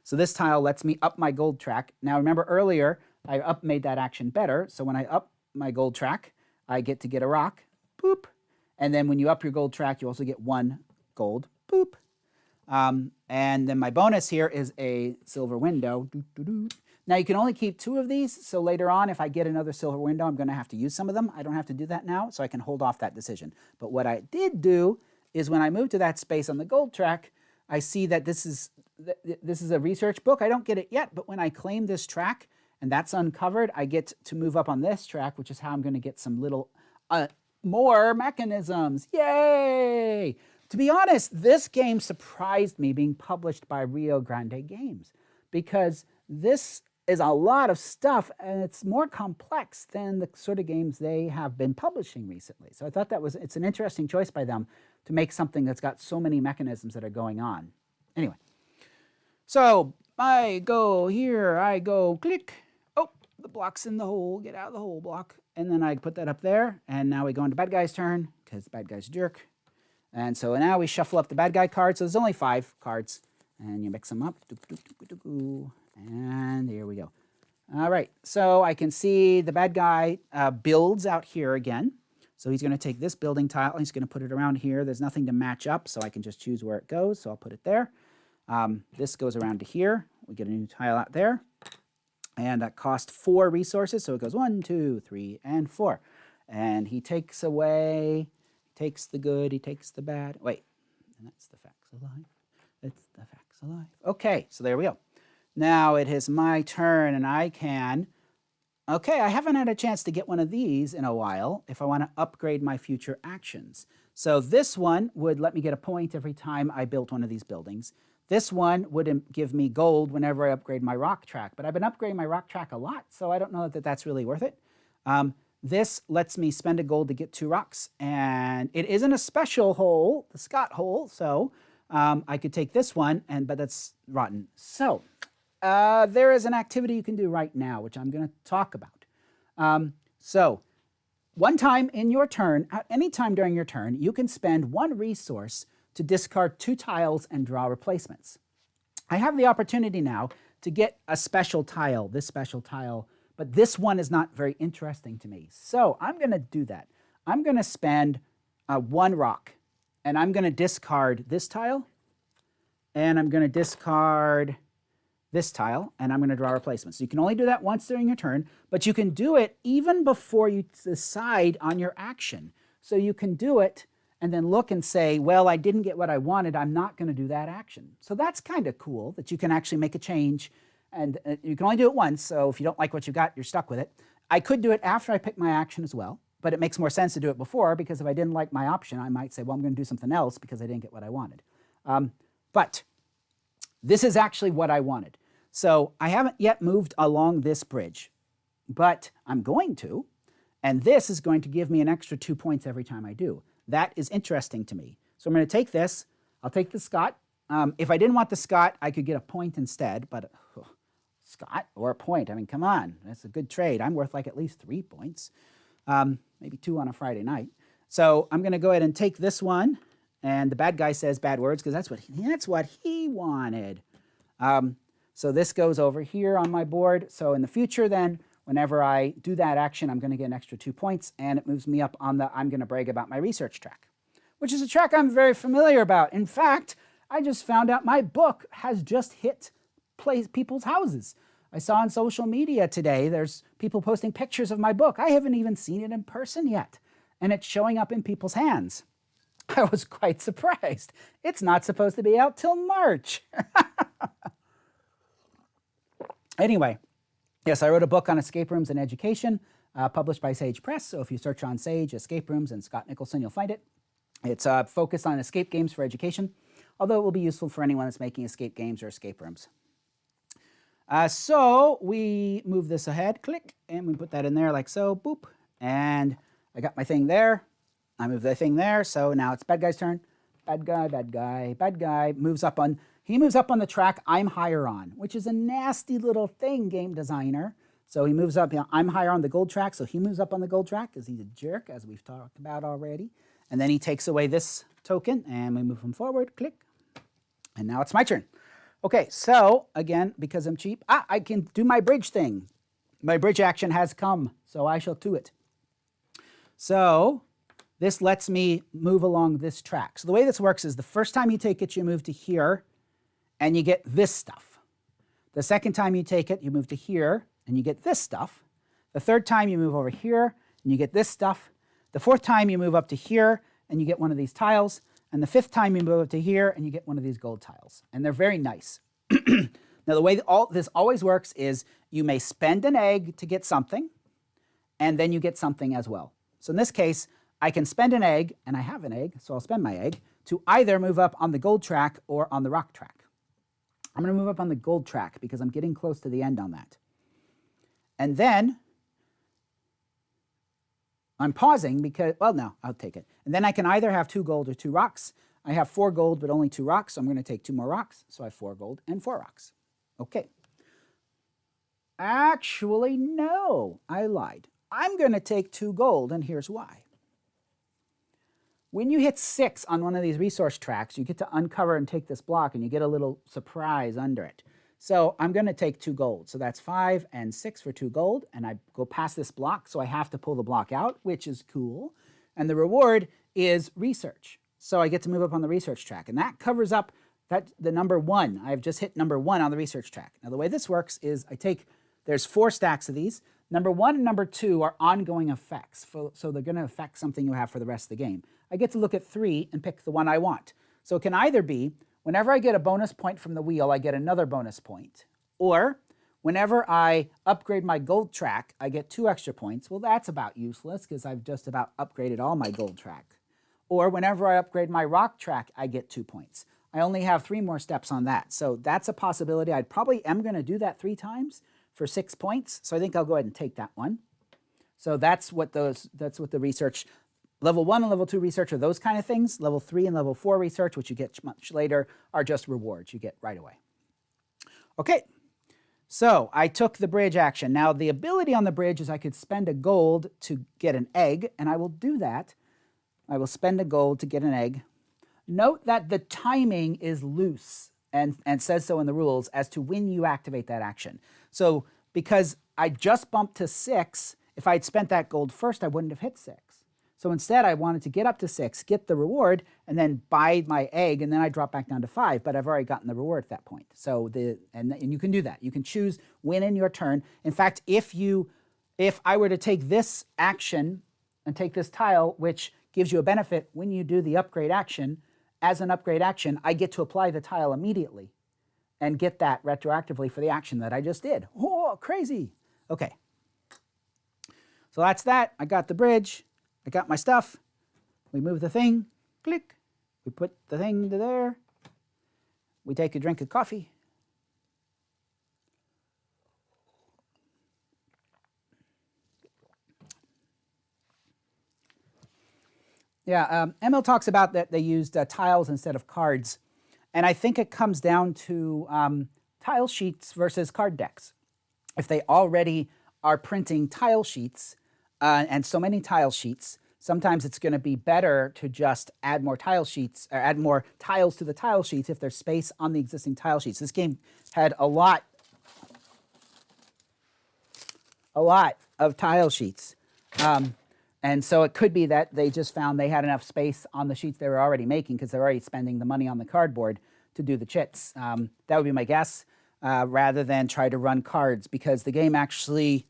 So this tile lets me up my gold track. Now remember earlier, I made that action better. So when I up my gold track, I get to get a rock. Boop. And then when you up your gold track, you also get 1 gold. Boop. And then my bonus here is a silver window. Doo, doo, doo. Now you can only keep 2 of these, so later on if I get another silver window, I'm going to have to use some of them. I don't have to do that now, so I can hold off that decision. But what I did do is when I moved to that space on the gold track, I see that this is a research book. I don't get it yet, but when I claim this track and that's uncovered, I get to move up on this track, which is how I'm going to get some little more mechanisms. Yay! To be honest, this game surprised me being published by Rio Grande Games because this is a lot of stuff and it's more complex than the sort of games they have been publishing recently. So I thought it's an interesting choice by them to make something that's got so many mechanisms that are going on. Anyway, so I go here, I go click. Oh, the block's in the hole, get out of the hole block. And then I put that up there and now we go into bad guy's turn because the bad guy's a jerk. And so now we shuffle up the bad guy cards. So there's only 5 cards and you mix them up. And here we go. All right, so I can see the bad guy builds out here again. So he's going to take this building tile. He's going to put it around here. There's nothing to match up, so I can just choose where it goes. So I'll put it there. This goes around to here. We get a new tile out there. And that costs 4 resources. So it goes 1, 2, 3, and 4. And he takes away, takes the good, he takes the bad. Wait, and that's the facts of life. It's the facts of life. Okay, so there we go. Now it is my turn and I can, okay, I haven't had a chance to get one of these in a while if I want to upgrade my future actions. So this one would let me get a point every time I built one of these buildings. This one would give me gold whenever I upgrade my rock track, but I've been upgrading my rock track a lot, so I don't know that that's really worth it. This lets me spend a gold to get 2 rocks, and it isn't a special hole, the Scott hole, so I could take this one, but that's rotten. So there is an activity you can do right now, which I'm going to talk about. So one time in your turn, at any time during your turn, you can spend 1 resource to discard 2 tiles and draw replacements. I have the opportunity now to get a special tile, this special tile, but this one is not very interesting to me. So I'm going to do that. I'm going to spend 1 rock, and I'm going to discard this tile, and I'm going to discard this tile, and I'm going to draw replacements. So you can only do that once during your turn, but you can do it even before you decide on your action. So you can do it and then look and say, well, I didn't get what I wanted. I'm not going to do that action. So that's kind of cool that you can actually make a change, and you can only do it once. So if you don't like what you got, you're stuck with it. I could do it after I pick my action as well, but it makes more sense to do it before because if I didn't like my option, I might say, well, I'm going to do something else because I didn't get what I wanted. But this is actually what I wanted. So I haven't yet moved along this bridge, but I'm going to, and this is going to give me an extra 2 points every time I do. That is interesting to me. So I'm going to take this. I'll take the Scott. If I didn't want the Scott, I could get a point instead, but Scott, or a point. I mean, come on. That's a good trade. I'm worth like at least 3 points, maybe 2 on a Friday night. So I'm going to go ahead and take this one. And the bad guy says bad words because that's what he wanted. So this goes over here on my board. So in the future then, whenever I do that action, I'm going to get an extra 2 points, and it moves me up on the I'm going to brag about my research track, which is a track I'm very familiar about. In fact, I just found out my book has just hit people's houses. I saw on social media today, there's people posting pictures of my book. I haven't even seen it in person yet, and it's showing up in people's hands. I was quite surprised. It's not supposed to be out till March. Anyway, yes, I wrote a book on escape rooms and education, published by Sage Press. So if you search on Sage, escape rooms, and Scott Nicholson, you'll find it. It's focused on escape games for education, although it will be useful for anyone that's making escape games or escape rooms. So we move this ahead, click, and we put that in there like so, boop. And I got my thing there. I move the thing there. So now it's bad guy's turn. Bad guy, bad guy, bad guy. He moves up on the track I'm higher on, which is a nasty little thing, game designer. So he moves up. I'm higher on the gold track, so he moves up on the gold track because he's a jerk, as we've talked about already. And then he takes away this token, and we move him forward, click. And now it's my turn. Okay, so again, because I'm cheap, I can do my bridge thing. My bridge action has come, so I shall do it. So this lets me move along this track. So the way this works is the first time you take it, you move to here, and you get this stuff. The second time you take it, you move to here, and you get this stuff. The third time you move over here, and you get this stuff. The fourth time you move up to here, and you get one of these tiles. And the fifth time you move up to here, and you get one of these gold tiles. And they're very nice. Now, the way this always works is you may spend an egg to get something, and then you get something as well. So in this case, I can spend an egg, and I have an egg, so I'll spend my egg, to either move up on the gold track or on the rock track. I'm going to move up on the gold track because I'm getting close to the end on that. And then I'm pausing because, well, no, I'll take it. And then I can either have 2 gold or 2 rocks. I have 4 gold, but only 2 rocks, so I'm going to take 2 more rocks. So I have 4 gold and 4 rocks. Okay. Actually, no, I lied. I'm going to take 2 gold, and here's why. When you hit 6 on one of these resource tracks, you get to uncover and take this block, and you get a little surprise under it. So I'm going to take 2 gold. So that's 5 and 6 for 2 gold, and I go past this block, so I have to pull the block out, which is cool. And the reward is research. So I get to move up on the research track, and that covers up the number 1. I've just hit number 1 on the research track. Now the way this works is there's 4 stacks of these. Number 1 and number 2 are ongoing effects, so they're going to affect something you have for the rest of the game. I get to look at 3 and pick the one I want. So it can either be, whenever I get a bonus point from the wheel, I get another bonus point. Or, whenever I upgrade my gold track, I get 2 extra points. Well, that's about useless because I've just about upgraded all my gold track. Or, whenever I upgrade my rock track, I get 2 points. I only have 3 more steps on that. So that's a possibility. I probably am going to do that 3 times for 6 points. So I think I'll go ahead and take that one. So that's what the research, level 1 and level 2 research are those kind of things. Level 3 and level 4 research, which you get much later, are just rewards you get right away. Okay, so I took the bridge action. Now the ability on the bridge is I could spend a gold to get an egg, and I will do that. I will spend a gold to get an egg. Note that the timing is loose and says so in the rules as to when you activate that action. So because I just bumped to 6, if I had spent that gold first, I wouldn't have hit 6. So instead, I wanted to get up to 6, get the reward, and then buy my egg, and then I drop back down to 5. But I've already gotten the reward at that point. So and you can do that. You can choose when in your turn. In fact, if I were to take this action and take this tile, which gives you a benefit when you do the upgrade action, as an upgrade action, I get to apply the tile immediately and get that retroactively for the action that I just did. Oh, crazy. Okay. So that's that. I got the bridge. I got my stuff. We move the thing. Click. We put the thing to there. We take a drink of coffee. Yeah, Emil talks about that they used tiles instead of cards. And I think it comes down to tile sheets versus card decks. if they already are printing tile sheets and so many tile sheets, sometimes it's going to be better to just add more tile sheets or add more tiles to the tile sheets if there's space on the existing tile sheets. This game had a lot of tile sheets. And so it could be that they just found they had enough space on the sheets they were already making because they're already spending the money on the cardboard to do the chits. That would be my guess, rather than try to run cards, because the game actually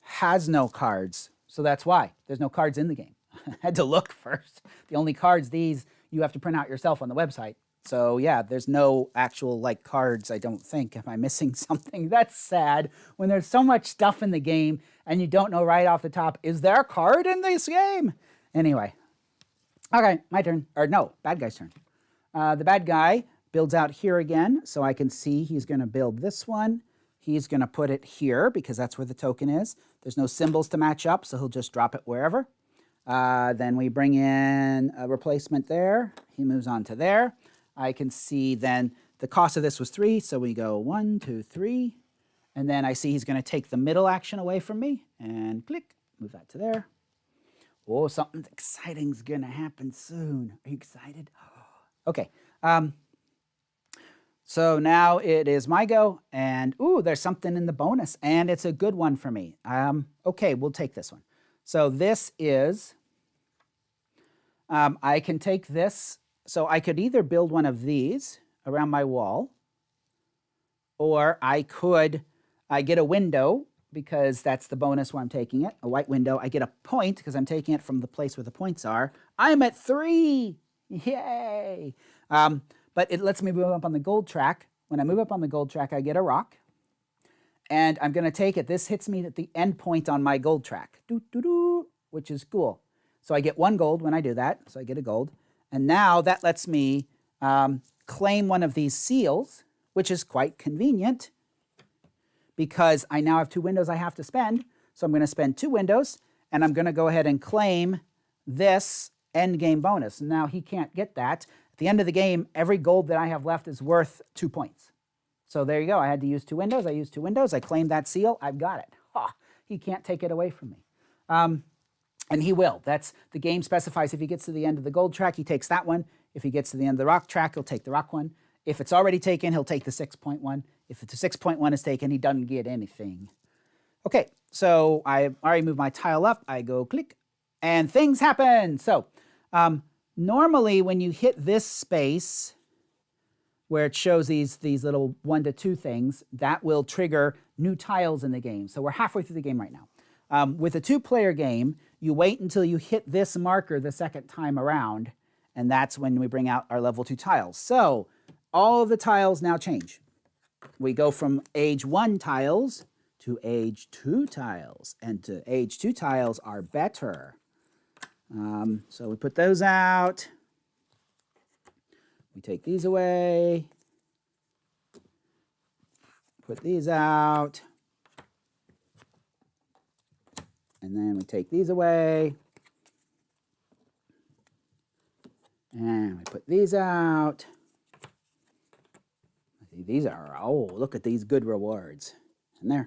has no cards. So that's why. There's no cards in the game. I had to look first. The only cards, these, you have to print out yourself on the website. So yeah, there's no actual like cards, I don't think. Am I missing something? That's sad when there's so much stuff in the game and you don't know right off the top, is there a card in this game? Anyway. Okay, my turn. Or no, bad guy's turn. The bad guy builds out here again, so I can see he's going to build this one. He's going to put it here because that's where the token is. There's no symbols to match up, so he'll just drop it wherever. Then we bring in a replacement there. He moves on to there. I can see then the cost of this was 3, so we go 1, 2, 3. And then I see he's going to take the middle action away from me and click, move that to there. Oh, something exciting's going to happen soon. Are you excited? Okay. So now it is my go, and ooh, there's something in the bonus, and it's a good one for me. Okay, we'll take this one. So this is, I can take this, so I could either build one of these around my wall, or I get a window, because that's the bonus where I'm taking it, a white window. I get a point, because I'm taking it from the place where the points are. I'm at 3! Yay! But it lets me move up on the gold track. When I move up on the gold track, I get a rock. And I'm going to take it. This hits me at the end point on my gold track, which is cool. So I get 1 gold when I do that. So I get a gold. And now that lets me claim one of these seals, which is quite convenient because I now have 2 windows I have to spend. So I'm going to spend 2 windows, and I'm going to go ahead and claim this end game bonus. And now he can't get that. At the end of the game, every gold that I have left is worth 2 points. So there you go. I had to use 2 windows. I used 2 windows. I claimed that seal. I've got it. He can't take it away from me. And he will. That's the game specifies if he gets to the end of the gold track, he takes that one. If he gets to the end of the rock track, he'll take the rock one. If it's already taken, he'll take the 6-point one. If the 6-point one is taken, he doesn't get anything. Okay, so I already moved my tile up. I go click, and things happen. So normally when you hit this space where it shows these little 1 to 2 things, that will trigger new tiles in the game. So we're halfway through the game right now. With a 2-player game, you wait until you hit this marker the second time around, and that's when we bring out our level 2 tiles. So all of the tiles now change. We go from age 1 tiles to age 2 tiles, and to age 2 tiles are better. So we put those out. We take these away. Put these out. And then we take these away. And we put these out. These are, oh, look at these good rewards. And there,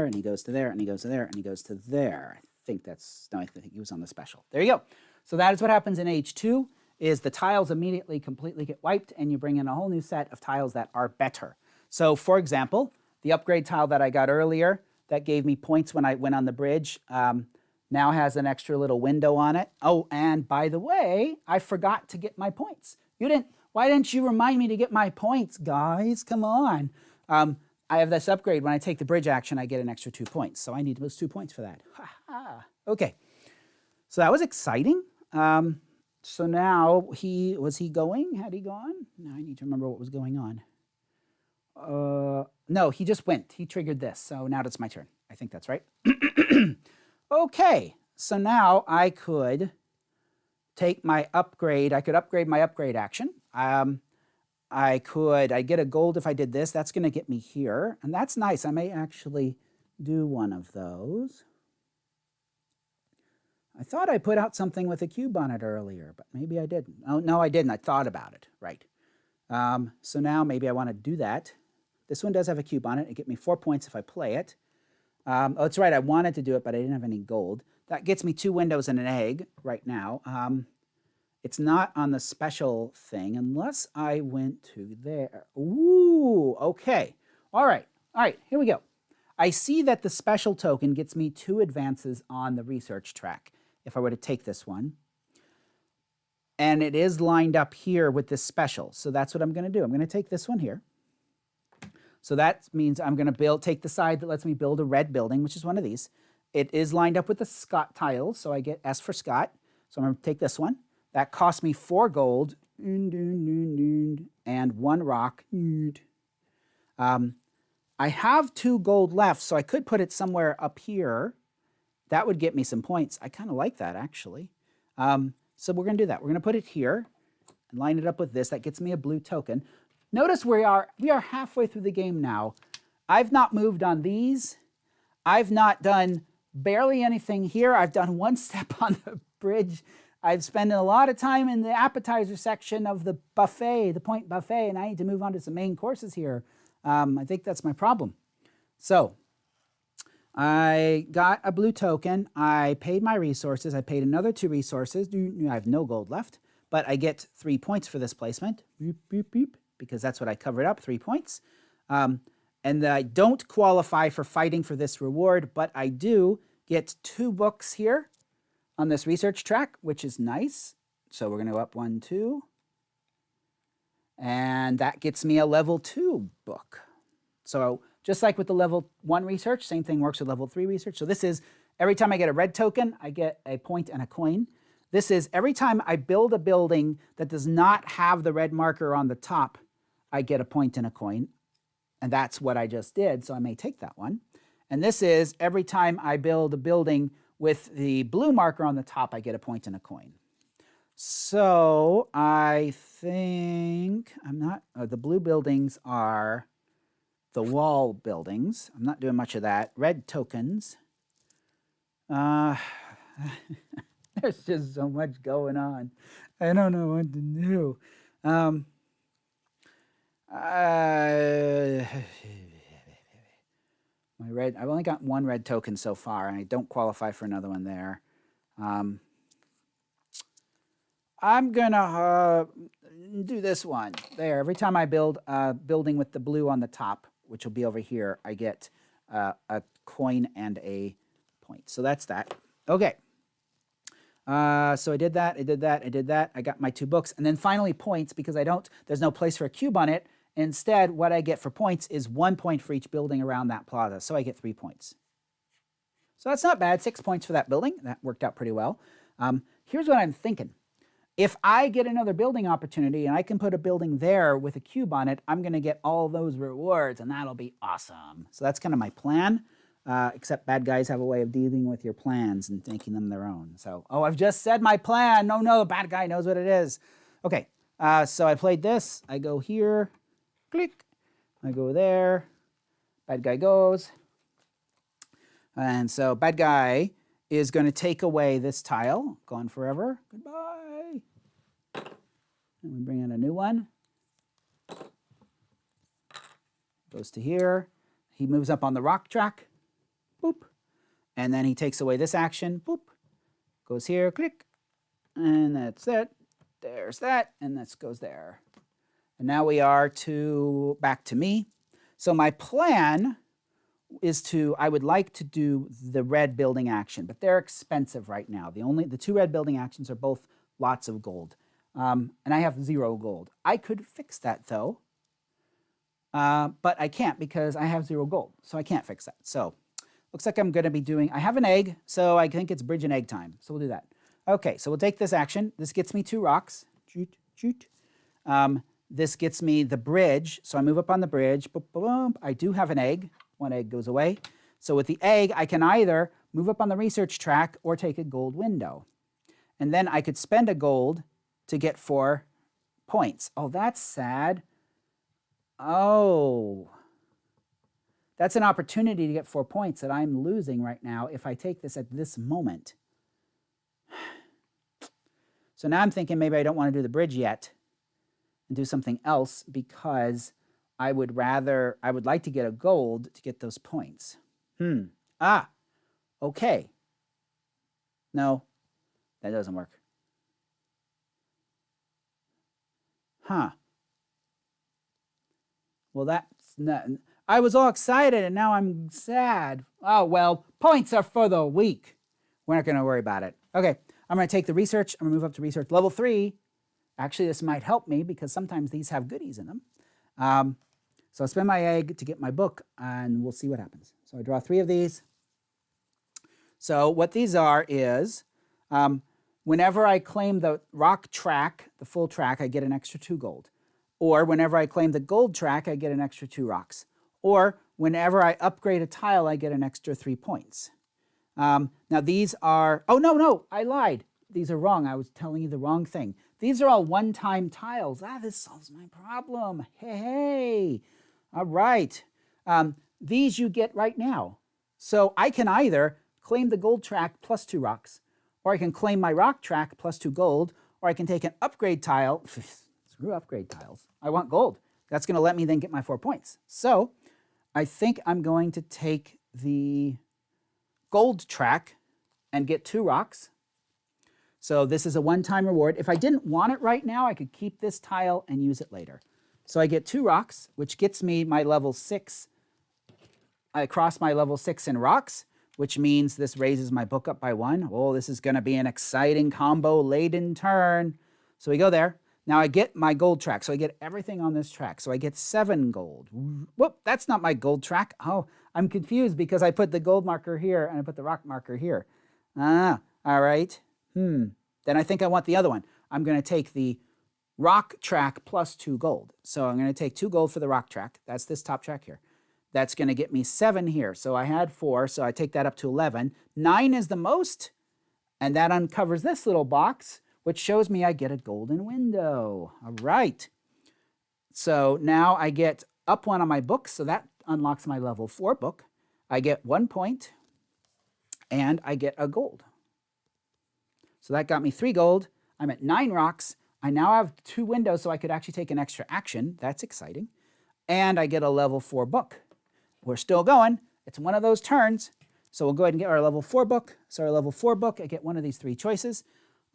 and he goes to there, and he goes to there, and he goes to there. I think that's, no, I think he was on the special. There you go. So that is what happens in age 2, is the tiles immediately completely get wiped, and you bring in a whole new set of tiles that are better. So for example, the upgrade tile that I got earlier, that gave me points when I went on the bridge, now has an extra little window on it. Oh, and by the way, I forgot to get my points. Why didn't you remind me to get my points, guys? Come on. I have this upgrade. When I take the bridge action, I get an extra 2 points. So I need those 2 points for that. Okay. So that was exciting. So now was he going? Had he gone? Now I need to remember what was going on. No, he just went. He triggered this. So now it's my turn. I think that's right. Okay. So now I could take my upgrade. I could upgrade my upgrade action. I'd get a gold if I did this. That's going to get me here. And that's nice. I may actually do one of those. I thought I put out something with a cube on it earlier, but maybe I didn't. Oh, no, I didn't. I thought about it. Right. So now maybe I want to do that. This one does have a cube on it. It gets me 4 points if I play it. Oh, that's right. I wanted to do it, but I didn't have any gold. That gets me 2 windows and an egg right now. It's not on the special thing unless I went to there. Ooh, okay. All right, here we go. I see that the special token gets me 2 advances on the research track if I were to take this one. And it is lined up here with this special. So that's what I'm going to do. I'm going to take this one here. So that means I'm going to take the side that lets me build a red building, which is one of these. It is lined up with the Scott tiles, so I get S for Scott. So I'm going to take this one. That cost me 4 gold and 1 rock. I have 2 gold left, so I could put it somewhere up here. That would get me some points. I kind of like that, actually. So we're going to do that. We're going to put it here and line it up with this. That gets me a blue token. Notice we are halfway through the game now. I've not moved on these. I've not done barely anything here. I've done 1 step on the bridge. I've spent a lot of time in the appetizer section of the buffet, the point buffet, and I need to move on to some main courses here. I think that's my problem. So I got a blue token. I paid my resources. I paid another 2 resources. I have no gold left, but I get 3 points for this placement. Beep, beep, beep, because that's what I covered up, 3 points. And I don't qualify for fighting for this reward, but I do get 2 books here on this research track, which is nice. So we're going to go up 1, 2. And that gets me a level 2 book. So just like with the level 1 research, same thing works with level 3 research. So this is every time I get a red token, I get a point and a coin. This is every time I build a building that does not have the red marker on the top, I get a point and a coin. And that's what I just did, so I may take that one. And this is every time I build a building with the blue marker on the top, I get a point and a coin. So I think the blue buildings are the wall buildings. I'm not doing much of that. Red tokens. There's just so much going on. I don't know what to do. I've only got 1 red token so far, and I don't qualify for another one there. I'm gonna do this one there. Every time I build a building with the blue on the top, which will be over here, I get a coin and a point. So that's that. Okay. So I did that, I did that, I did that. I got my 2 books. And then finally points, because there's no place for a cube on it. Instead, what I get for points is 1 point for each building around that plaza. So I get 3 points. So that's not bad. 6 points for that building. That worked out pretty well. Here's what I'm thinking. If I get another building opportunity and I can put a building there with a cube on it, I'm going to get all those rewards, and that'll be awesome. So that's kind of my plan, except bad guys have a way of dealing with your plans and making them their own. So, oh, I've just said my plan. No, the bad guy knows what it is. Okay, so I played this. I go here. Click. I go there. Bad guy goes. And so bad guy is going to take away this tile. Gone forever. Goodbye. And we bring in a new one. Goes to here. He moves up on the rock track. Boop. And then he takes away this action. Boop. Goes here. Click. And that's it. There's that. And this goes there. And now we are back to me. So my plan is I would like to do the red building action, but they're expensive right now. The 2 red building actions are both lots of gold. And I have 0 gold. I could fix that though, but I can't because I have 0 gold. So I can't fix that. So looks like I'm going to be I have an egg, so I think it's bridge and egg time. So we'll do that. Okay, so we'll take this action. This gets me 2 rocks. Shoot, shoot. This gets me the bridge, so I move up on the bridge. Boop, boop, boop. I do have an egg. 1 egg goes away. So with the egg, I can either move up on the research track or take a gold window. And then I could spend a gold to get 4 points. Oh, that's sad. Oh. That's an opportunity to get 4 points that I'm losing right now if I take this at this moment. So now I'm thinking maybe I don't want to do the bridge yet and do something else because I would like to get a gold to get those points. Ah, okay. No, that doesn't work. Huh. Well, that's not... I was all excited and now I'm sad. Oh, well, points are for the weak. We're not going to worry about it. Okay, I'm going to take the research. I'm going to move up to research level 3. Actually, this might help me because sometimes these have goodies in them. So I'll spend my egg to get my book and we'll see what happens. So I draw 3 of these. So what these are is, whenever I claim the rock track, the full track, I get an extra 2 gold. Or whenever I claim the gold track, I get an extra 2 rocks. Or whenever I upgrade a tile, I get an extra 3 points. Now these are, oh no, I lied. These are wrong. I was telling you the wrong thing. These are all one-time tiles. Ah, this solves my problem. Hey. All right. These you get right now. So I can either claim the gold track plus 2 rocks, or I can claim my rock track plus 2 gold, or I can take an upgrade tile. Screw upgrade tiles. I want gold. That's going to let me then get my 4 points. So I think I'm going to take the gold track and get 2 rocks. So this is a one-time reward. If I didn't want it right now, I could keep this tile and use it later. So I get 2 rocks, which gets me my level 6. I cross my level 6 in rocks, which means this raises my book up by 1. Oh, this is going to be an exciting combo-laden turn. So we go there. Now I get my gold track. So I get everything on this track. So I get 7 gold. Whoop, that's not my gold track. Oh, I'm confused because I put the gold marker here and I put the rock marker here. Ah, all right. Then I think I want the other one. I'm going to take the rock track plus 2 gold. So I'm going to take 2 gold for the rock track. That's this top track here. That's going to get me 7 here. So I had 4, so I take that up to 11. 9 is the most, and that uncovers this little box, which shows me I get a golden window. All right. So now I get up 1 on my book, so that unlocks my level 4 book. I get 1 point, and I get a gold. So that got me 3 gold. I'm at 9 rocks. I now have 2 windows, so I could actually take an extra action. That's exciting. And I get a level 4 book. We're still going. It's one of those turns. So we'll go ahead and get our level 4 book. So our level 4 book, I get one of these 3 choices.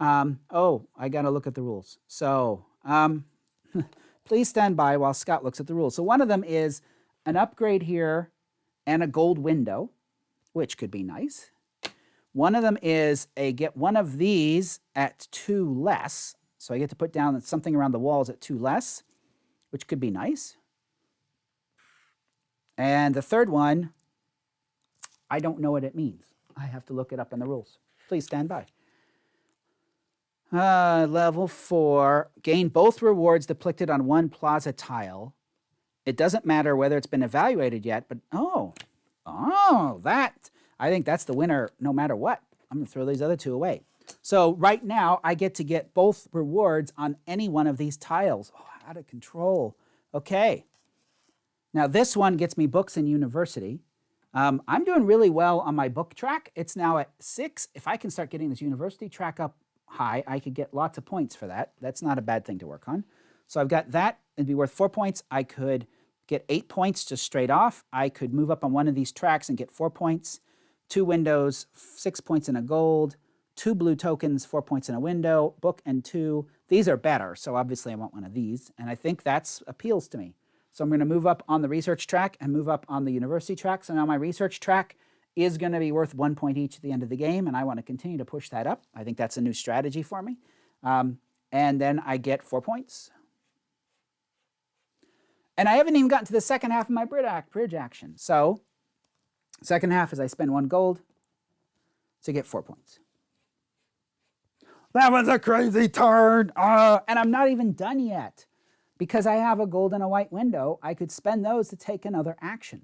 Oh, I got to look at the rules. So please stand by while Scott looks at the rules. So one of them is an upgrade here and a gold window, which could be nice. One of them is a get one of these at 2 less. So I get to put down something around the walls at 2 less, which could be nice. And the third one, I don't know what it means. I have to look it up in the rules. Please stand by. Level 4, gain both rewards depicted on 1 plaza tile. It doesn't matter whether it's been evaluated yet, but that, I think that's the winner no matter what. I'm going to throw these other 2 away. So right now, I get to get both rewards on any one of these tiles. Oh, out of control. Okay. Now this one gets me books in university. I'm doing really well on my book track. It's now at 6. If I can start getting this university track up high, I could get lots of points for that. That's not a bad thing to work on. So I've got that. It'd be worth 4 points. I could get 8 points just straight off. I could move up on one of these tracks and get 4 points. 2 windows, 6 points in a gold. 2 blue tokens, 4 points in a window. Book and 2. These are better, so obviously I want one of these. And I think that appeals to me. So I'm going to move up on the research track and move up on the university track. So now my research track is going to be worth 1 point each at the end of the game, and I want to continue to push that up. I think that's a new strategy for me. And then I get 4 points. And I haven't even gotten to the second half of my bridge action. So second half is I spend 1 gold to get 4 points. That was a crazy turn. And I'm not even done yet. Because I have a gold and a white window, I could spend those to take another action.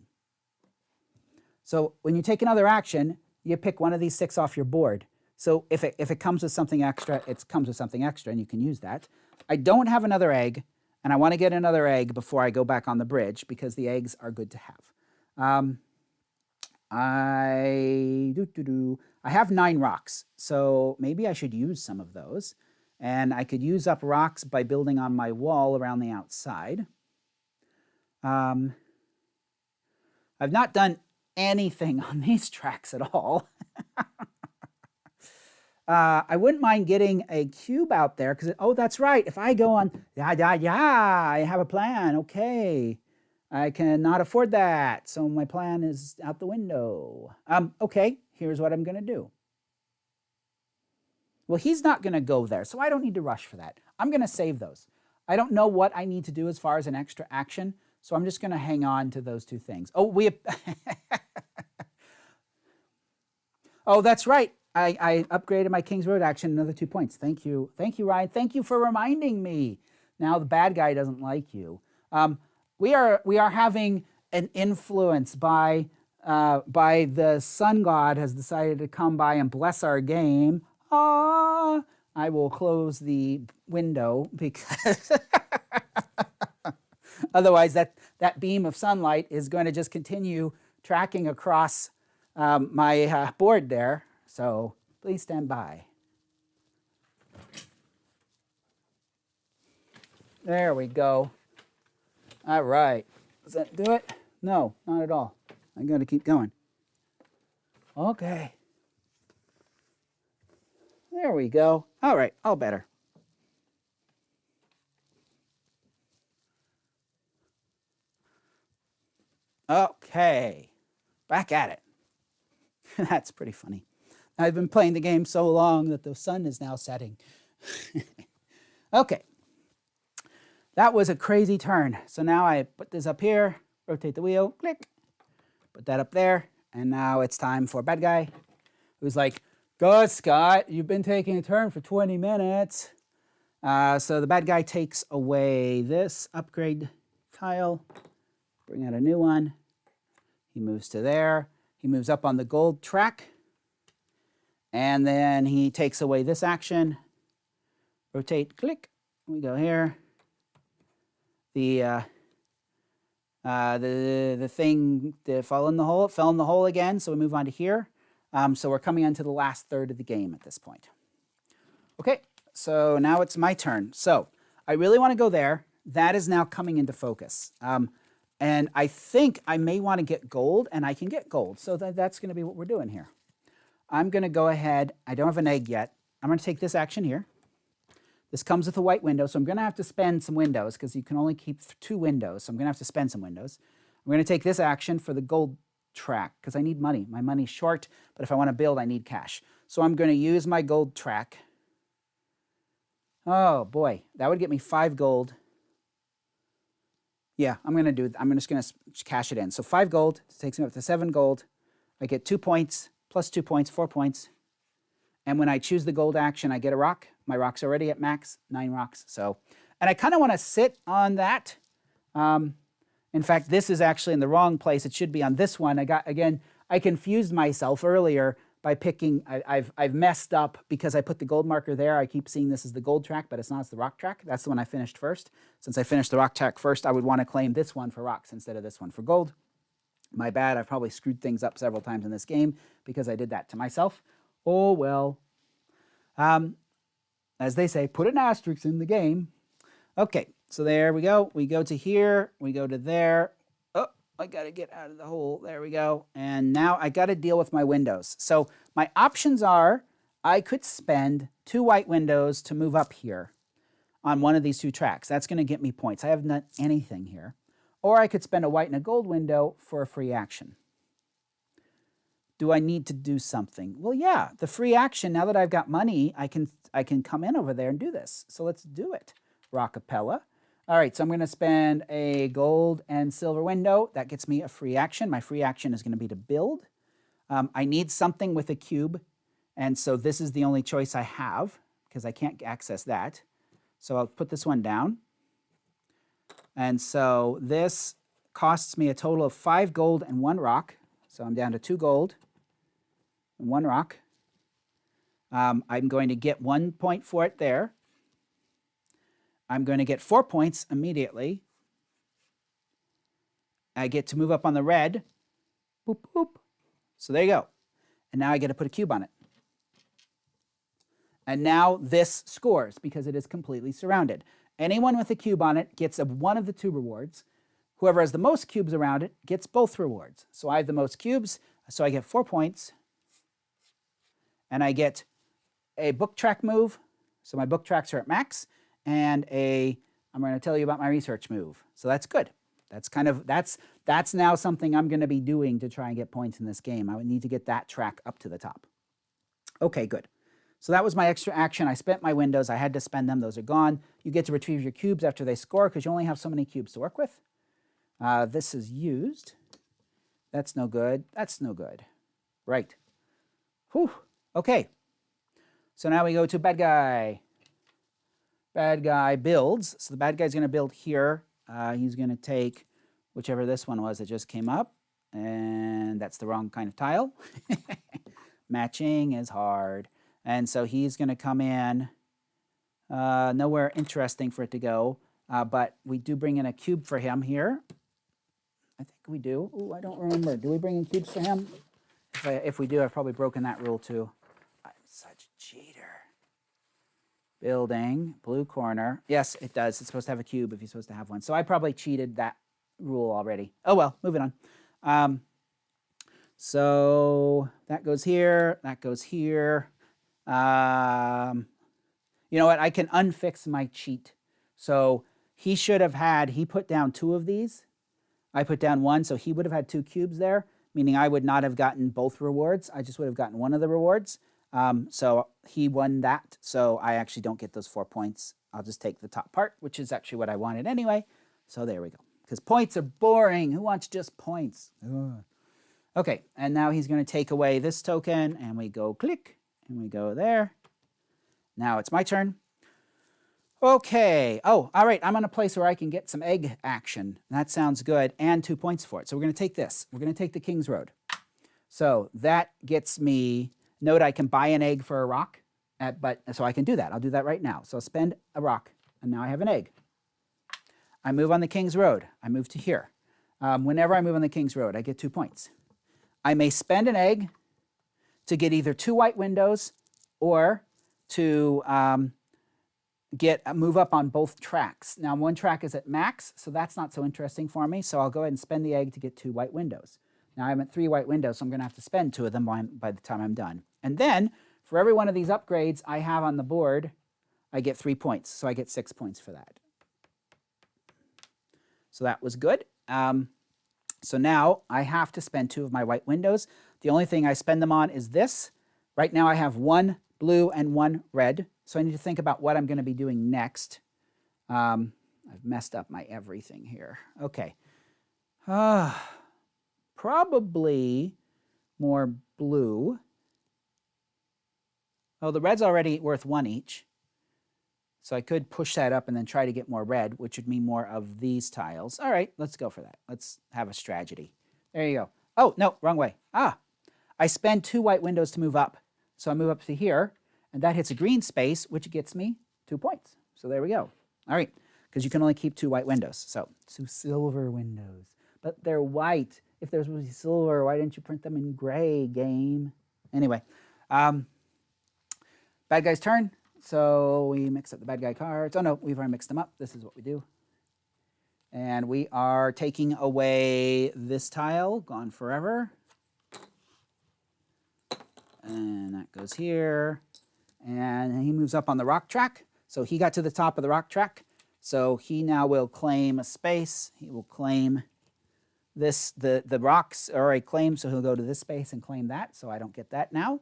So when you take another action, you pick one of these 6 off your board. So if it comes with something extra, it comes with something extra, and you can use that. I don't have another egg, and I want to get another egg before I go back on the bridge, because the eggs are good to have. I have 9 rocks, so maybe I should use some of those. And I could use up rocks by building on my wall around the outside. I've not done anything on these tracks at all. I wouldn't mind getting a cube out there because, oh, that's right. If I go on, yeah, I have a plan. Okay. I cannot afford that. So my plan is out the window. Okay, here's what I'm going to do. Well, he's not going to go there, so I don't need to rush for that. I'm going to save those. I don't know what I need to do as far as an extra action, so I'm just going to hang on to those two things. Oh, oh, that's right. I upgraded my King's Road action another 2 points. Thank you. Thank you, Ryan. Thank you for reminding me. Now the bad guy doesn't like you. We are having an influence by the sun god has decided to come by and bless our game. Ah, I will close the window because otherwise that beam of sunlight is going to just continue tracking across my board there. So please stand by. There we go. All right. Does that do it? No, not at all. I'm going to keep going. Okay. There we go. All right, all better. Okay, back at it. That's pretty funny. I've been playing the game so long that the sun is now setting. Okay. That was a crazy turn. So now I put this up here, rotate the wheel, click, put that up there, and now it's time for bad guy, who's like, "Good, Scott, you've been taking a turn for 20 minutes. So the bad guy takes away this upgrade tile, bring out a new one. He moves to there. He moves up on the gold track. And then he takes away this action. Rotate, click. We go here. The thing that fell in the hole, it fell in the hole again, so we move on to here. So we're coming onto the last third of the game at this point. Okay, so now it's my turn. So I really want to go there. That is now coming into focus. And I think I may want to get gold, and I can get gold. So that's going to be what we're doing here. I'm going to go ahead. I don't have an egg yet. I'm going to take this action here. This comes with a white window, so I'm going to have to spend some windows because you can only keep 2 windows. So I'm going to have to spend some windows. I'm going to take this action for the gold track because I need money. My money's short, but if I want to build, I need cash. So I'm going to use my gold track. Oh boy, that would get me 5 gold. Yeah, I'm just going to cash it in. So 5 gold, it takes me up to 7 gold. I get 2 points, plus 2 points, 4 points. And when I choose the gold action, I get a rock. My rock's already at max, 9 rocks. So, and I kind of want to sit on that. In fact, this is actually in the wrong place. It should be on this one. I confused myself earlier by picking, I've messed up because I put the gold marker there. I keep seeing this as the gold track, but it's not, it's the rock track. That's the one I finished first. Since I finished the rock track first, I would want to claim this one for rocks instead of this one for gold. My bad, I've probably screwed things up several times in this game because I did that to myself. Oh, well. As they say, put an asterisk in the game. Okay, so there we go. We go to here. We go to there. Oh, I got to get out of the hole. There we go. And now I got to deal with my windows. So my options are I could spend 2 white windows to move up here on one of these 2 tracks. That's going to get me points. I haven't done anything here. Or I could spend a white and a gold window for a free action. Do I need to do something? Well, yeah, the free action, now that I've got money, I can come in over there and do this. So let's do it. Rockapella. All right, so I'm going to spend a gold and silver window. That gets me a free action. My free action is going to be to build. I need something with a cube, and so this is the only choice I have because I can't access that. So I'll put this one down. And so this costs me a total of 5 gold and 1 rock. So I'm down to 2 gold and 1 rock. I'm going to get 1 point for it there. I'm going to get 4 points immediately. I get to move up on the red. Boop, boop. So there you go. And now I get to put a cube on it. And now this scores because it is completely surrounded. Anyone with a cube on it gets one of the 2 rewards. whoever has the most cubes around it gets both rewards. So I have the most cubes, so I get 4 points. And I get a book track move. So my book tracks are at max. And I'm going to tell you about my research move. So that's good. That's now something I'm going to be doing to try and get points in this game. I would need to get that track up to the top. Okay, good. So that was my extra action. I spent my windows. I had to spend them. Those are gone. You get to retrieve your cubes after they score because you only have so many cubes to work with. This is used. That's no good. That's no good. Right. Whew. Okay. So now we go to bad guy. Bad guy builds. So the bad guy's going to build here. He's going to take whichever this one was that just came up. And that's the wrong kind of tile. Matching is hard. And so he's going to come in. Nowhere interesting for it to go. But we do bring in a cube for him here. I think we do. Ooh, I don't remember. Do we bring in cubes for him? If we do, I've probably broken that rule too. I'm such a cheater. Building, blue corner. Yes, it does. It's supposed to have a cube if you're supposed to have one. So I probably cheated that rule already. Oh well, moving on. So that goes here. That goes here. You know what? I can unfix my cheat. So he should have had, he put down 2 of these. I put down 1, so he would have had 2 cubes there, meaning I would not have gotten both rewards. I just would have gotten one of the rewards. So he won that, so I actually don't get those 4 points. I'll just take the top part, which is actually what I wanted anyway. So there we go. Because points are boring. Who wants just points? Ugh. Okay, and now he's going to take away this token, and we go click, and we go there. Now it's my turn. Okay. Oh, all right. I'm on a place where I can get some egg action. That sounds good, and 2 points for it. So we're going to take this. We're going to take the King's Road. So that gets me. Note I can buy an egg for a rock, so I can do that. I'll do that right now. So I'll spend a rock, and now I have an egg. I move on the King's Road. I move to here. Whenever I move on the King's Road, I get 2 points. I may spend an egg to get either 2 white windows or to move up on both tracks. Now, one track is at max, so that's not so interesting for me. So I'll go ahead and spend the egg to get 2 white windows. Now I'm at 3 white windows, so I'm going to have to spend 2 of them by the time I'm done. And then, for every one of these upgrades I have on the board, I get 3 points. So I get 6 points for that. So that was good. So now I have to spend 2 of my white windows. The only thing I spend them on is this. Right now I have 1 blue and 1 red. So I need to think about what I'm going to be doing next. I've messed up my everything here. Okay. Probably more blue. Oh, the red's already worth 1 each. So I could push that up and then try to get more red, which would mean more of these tiles. All right, let's go for that. Let's have a strategy. There you go. Oh, no, wrong way. I spend 2 white windows to move up. So I move up to here, and that hits a green space, which gets me 2 points. So there we go. All right, because you can only keep 2 white windows. So 2 silver windows. But they're white. If they're supposed to be silver, why didn't you print them in gray, game? Anyway, bad guy's turn. So we mix up the bad guy cards. Oh, no, we've already mixed them up. This is what we do. And we are taking away this tile, gone forever. And that goes here. And he moves up on the rock track. So he got to the top of the rock track. So he now will claim a space. He will claim this. The rocks are already claimed, so he'll go to this space and claim that. So I don't get that now.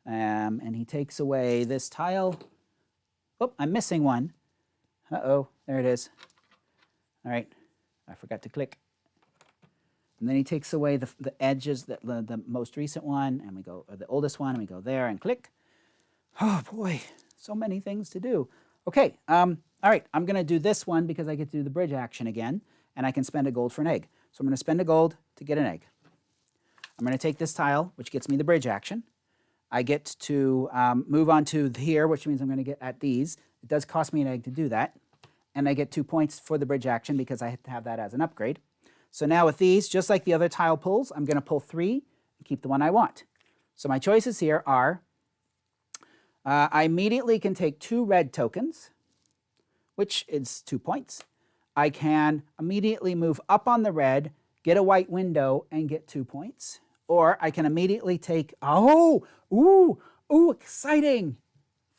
And he takes away this tile. Oh, I'm missing one. Uh-oh, there it is. All right, I forgot to click. And then he takes away the edges, the most recent one, and we go, or the oldest one, and we go there and click. Oh boy, so many things to do. Okay, all right, I'm gonna do this one because I get to do the bridge action again, and I can spend a gold for an egg. So I'm gonna spend a gold to get an egg. I'm gonna take this tile, which gets me the bridge action. I get to move on to here, which means I'm going to get at these. It does cost me an egg to do that. And I get 2 points for the bridge action because I have to have that as an upgrade. So now with these, just like the other tile pulls, I'm going to pull 3 and keep the one I want. So my choices here are, I immediately can take 2 red tokens, which is 2 points. I can immediately move up on the red, get a white window, and get 2 points. Or I can immediately take, exciting.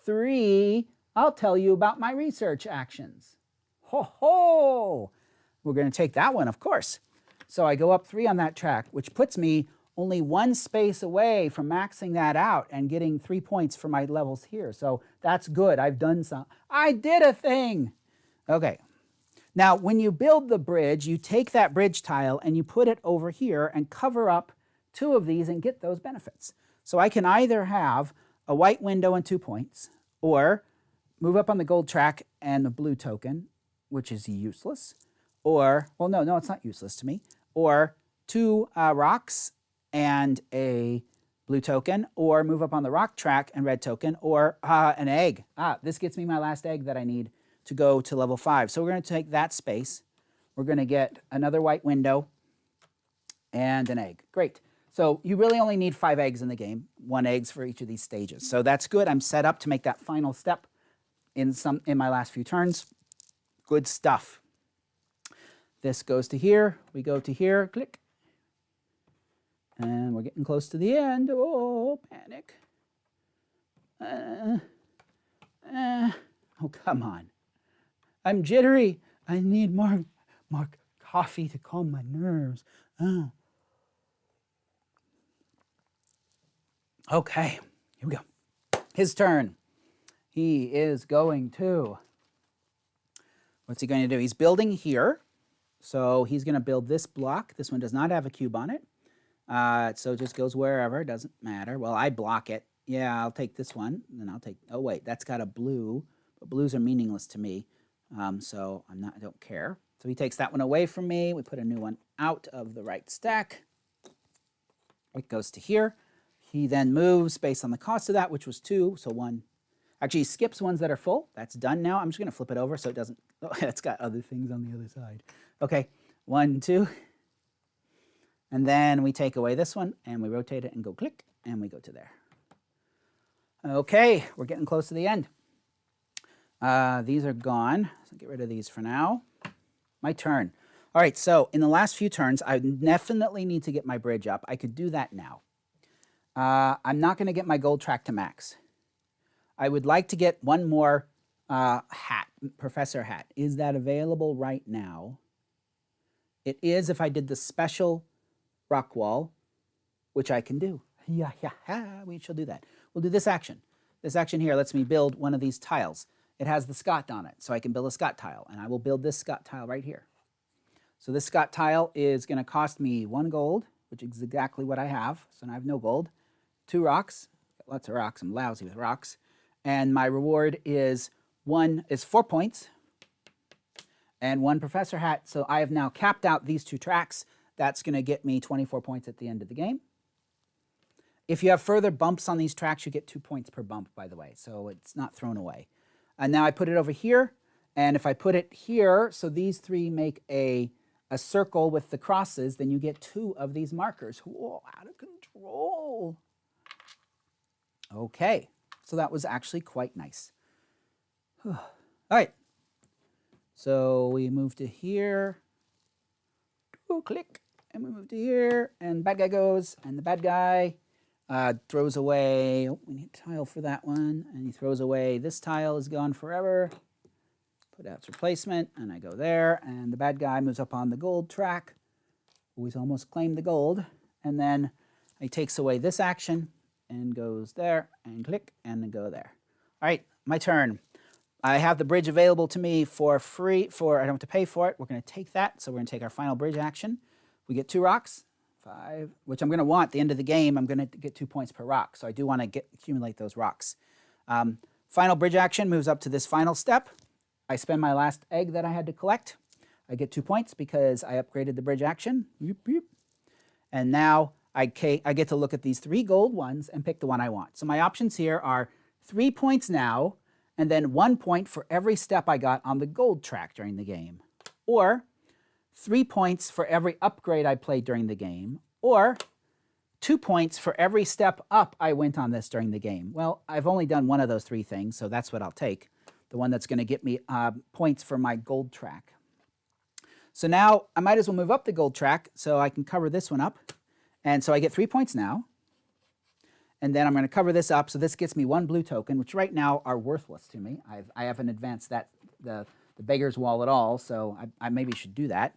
3, I'll tell you about my research actions. Ho, ho! We're going to take that one, of course. So I go up 3 on that track, which puts me only 1 space away from maxing that out and getting 3 points for my levels here. So that's good. I've done some. I did a thing. Okay. Now, when you build the bridge, you take that bridge tile and you put it over here and cover up 2 of these and get those benefits. So I can either have a white window and 2 points, or move up on the gold track and the blue token, which is useless, or, well, no, it's not useless to me, or 2 rocks and a blue token, or move up on the rock track and red token, or an egg. This gets me my last egg that I need to go to level 5. So we're going to take that space. We're going to get another white window and an egg. Great. So you really only need 5 eggs in the game, 1 eggs for each of these stages. So that's good. I'm set up to make that final step in my last few turns. Good stuff. This goes to here. We go to here. Click. And we're getting close to the end. Oh, panic. Oh, come on. I'm jittery. I need more coffee to calm my nerves. Oh. Okay, here we go. His turn. He is going to, what's he going to do? He's building here. So he's going to build this block. This one does not have a cube on it. So it just goes wherever. Doesn't matter. Well, I block it. Yeah, I'll take this one. Then I'll take, oh wait, that's got a blue. But blues are meaningless to me. So I don't care. So he takes that one away from me. We put a new one out of the right stack. It goes to here. He then moves based on the cost of that, which was 2, so 1. Actually, he skips ones that are full. That's done now. I'm just going to flip it over so it doesn't, oh, it's got other things on the other side. Okay, 1, 2. And then we take away this one, and we rotate it and go click, and we go to there. Okay, we're getting close to the end. These are gone, so get rid of these for now. My turn. All right, so in the last few turns, I definitely need to get my bridge up. I could do that now. I'm not going to get my gold track to max. I would like to get one more hat, professor hat. Is that available right now? It is if I did the special rock wall, which I can do. Yeah, we shall do that. We'll do this action. This action here lets me build one of these tiles. It has the Scott on it, so I can build a Scott tile, and I will build this Scott tile right here. So this Scott tile is going to cost me 1 gold, which is exactly what I have, so now I have no gold. 2 rocks, lots of rocks, I'm lousy with rocks, and my reward is 4 points and 1 professor hat. So I have now capped out these 2 tracks. That's going to get me 24 points at the end of the game. If you have further bumps on these tracks, you get 2 points per bump, by the way, so it's not thrown away. And now I put it over here, and if I put it here, so these 3 make a circle with the crosses, then you get 2 of these markers. Whoa, out of control. Okay, so that was actually quite nice. All right, so we move to here. Click, and we move to here, and bad guy goes, and the bad guy throws away, oh, we need a tile for that one, and he throws away, this tile is gone forever. Put out its replacement, and I go there, and the bad guy moves up on the gold track. He's almost claimed the gold, and then he takes away this action, and goes there, and click, and then go there. All right, my turn. I have the bridge available to me for free, I don't have to pay for it. We're going to take that, so we're going to take our final bridge action. We get 2 rocks, 5, which I'm going to want at the end of the game. I'm going to get 2 points per rock, so I do want to accumulate those rocks. Final bridge action moves up to this final step. I spend my last egg that I had to collect. I get 2 points because I upgraded the bridge action. And now I get to look at these 3 gold ones and pick the one I want. So my options here are 3 points now, and then 1 point for every step I got on the gold track during the game. Or 3 points for every upgrade I played during the game. Or 2 points for every step up I went on this during the game. Well, I've only done one of those 3 things, so that's what I'll take. The one that's going to get me points for my gold track. So now I might as well move up the gold track so I can cover this one up. And so I get 3 points now. And then I'm going to cover this up. So this gets me 1 blue token, which right now are worthless to me. I haven't advanced the beggar's wall at all, so I maybe should do that.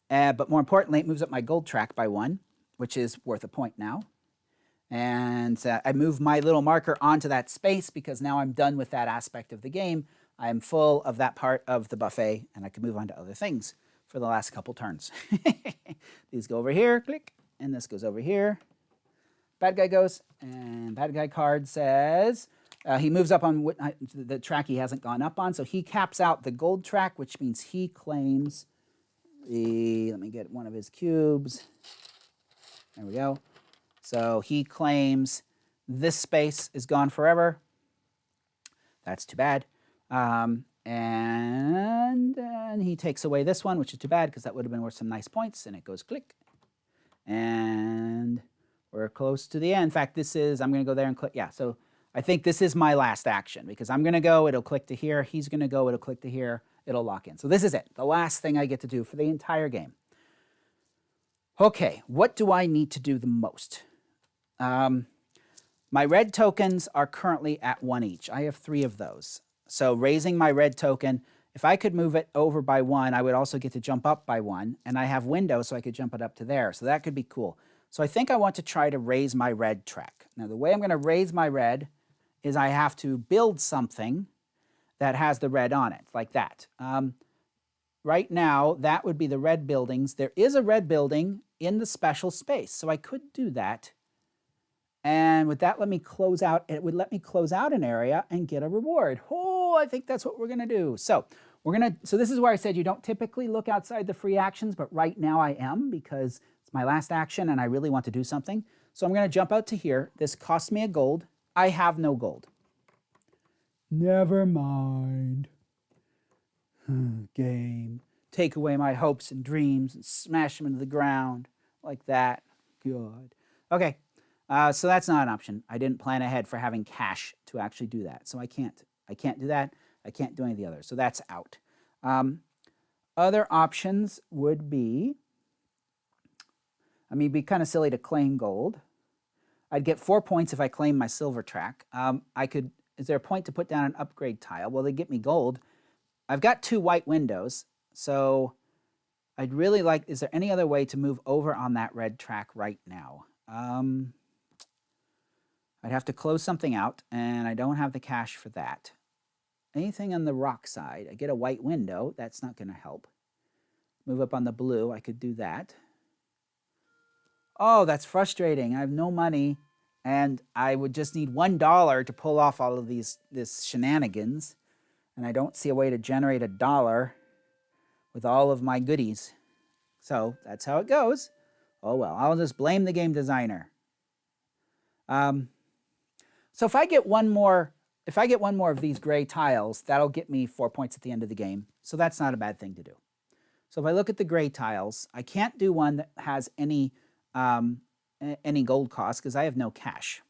But more importantly, it moves up my gold track by 1, which is worth a point now. And I move my little marker onto that space because now I'm done with that aspect of the game. I'm full of that part of the buffet, and I can move on to other things for the last couple turns. These go over here, click, and this goes over here. Bad guy goes, and bad guy card says he moves up on the track he hasn't gone up on, so he caps out the gold track, which means he claims the, let me get one of his cubes. There we go. So he claims this space is gone forever. That's too bad. And then he takes away this one, which is too bad because that would have been worth some nice points, and it goes click. And we're close to the end. In fact, this is, I'm going to go there and click. Yeah, so I think this is my last action because I'm going to go, it'll click to here. He's going to go, it'll click to here. It'll lock in. So this is it, the last thing I get to do for the entire game. Okay, what do I need to do the most? My red tokens are currently at 1 each. I have 3 of those. So raising my red token, if I could move it over by 1, I would also get to jump up by 1. And I have windows, so I could jump it up to there. So that could be cool. So I think I want to try to raise my red track. Now, the way I'm going to raise my red is I have to build something that has the red on it, like that. Right now, that would be the red buildings. There is a red building in the special space, so I could do that. And would that let me close out? It would let me close out an area and get a reward. Oh, I think that's what we're going to do. So so this is where I said you don't typically look outside the free actions, but right now I am because it's my last action and I really want to do something. So I'm going to jump out to here. This costs me a gold. I have no gold. Never mind. Game. Take away my hopes and dreams and smash them into the ground like that. God. Okay. So that's not an option. I didn't plan ahead for having cash to actually do that. So I can't do that. I can't do any of the others. So that's out. Other options would be, I mean, it'd be kind of silly to claim gold. I'd get 4 points if I claim my silver track. Is there a point to put down an upgrade tile? Well, they get me gold. I've got 2 white windows, so I'd really like, is there any other way to move over on that red track right now? I'd have to close something out, and I don't have the cash for that. Anything on the rock side, I get a white window, that's not going to help. Move up on the blue, I could do that. Oh, that's frustrating. I have no money, and I would just need $1 to pull off all of this shenanigans, and I don't see a way to generate $1 with all of my goodies. So that's how it goes. Oh well, I'll just blame the game designer. So if I get one more of these gray tiles, that'll get me 4 points at the end of the game. So that's not a bad thing to do. So if I look at the gray tiles, I can't do one that has any gold cost because I have no cash.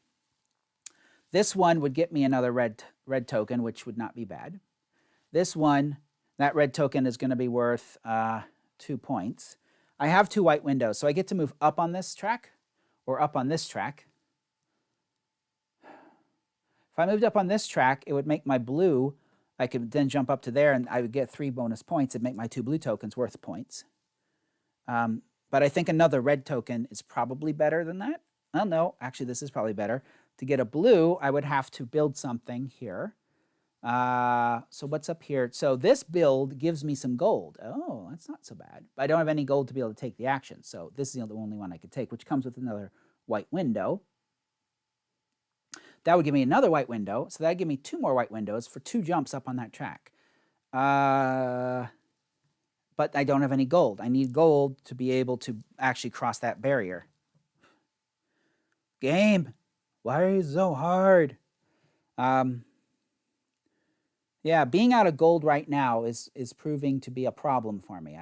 This one would get me another red token, which would not be bad. This one, that red token is going to be worth 2 points. I have 2 white windows, so I get to move up on this track or up on this track. If I moved up on this track, it would make my blue, I could then jump up to there and I would get 3 bonus points and make my 2 blue tokens worth points. But I think another red token is probably better than that. Oh no, actually this is probably better. To get a blue, I would have to build something here. So what's up here? So this build gives me some gold. Oh, that's not so bad. But I don't have any gold to be able to take the action. So this is the only one I could take, which comes with another white window. That would give me another white window. So that would give me 2 more white windows for 2 jumps up on that track. But I don't have any gold. I need gold to be able to actually cross that barrier. Game, why are you so hard? Yeah, being out of gold right now is proving to be a problem for me.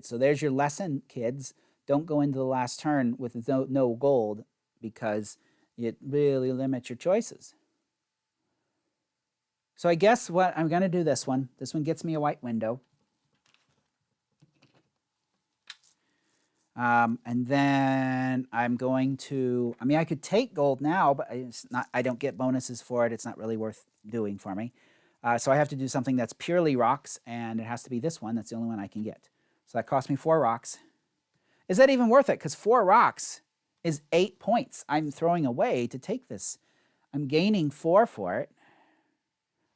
So there's your lesson, kids. Don't go into the last turn with no gold because it really limits your choices. So I guess what I'm going to do this one. This one gets me a white window. And then I'm going to, I mean, I could take gold now, but it's not, I don't get bonuses for it. It's not really worth doing for me. So I have to do something that's purely rocks, and it has to be this one. That's the only one I can get. So that cost me 4 rocks. Is that even worth it? Because 4 rocks is 8 points I'm throwing away to take this. I'm gaining 4 for it.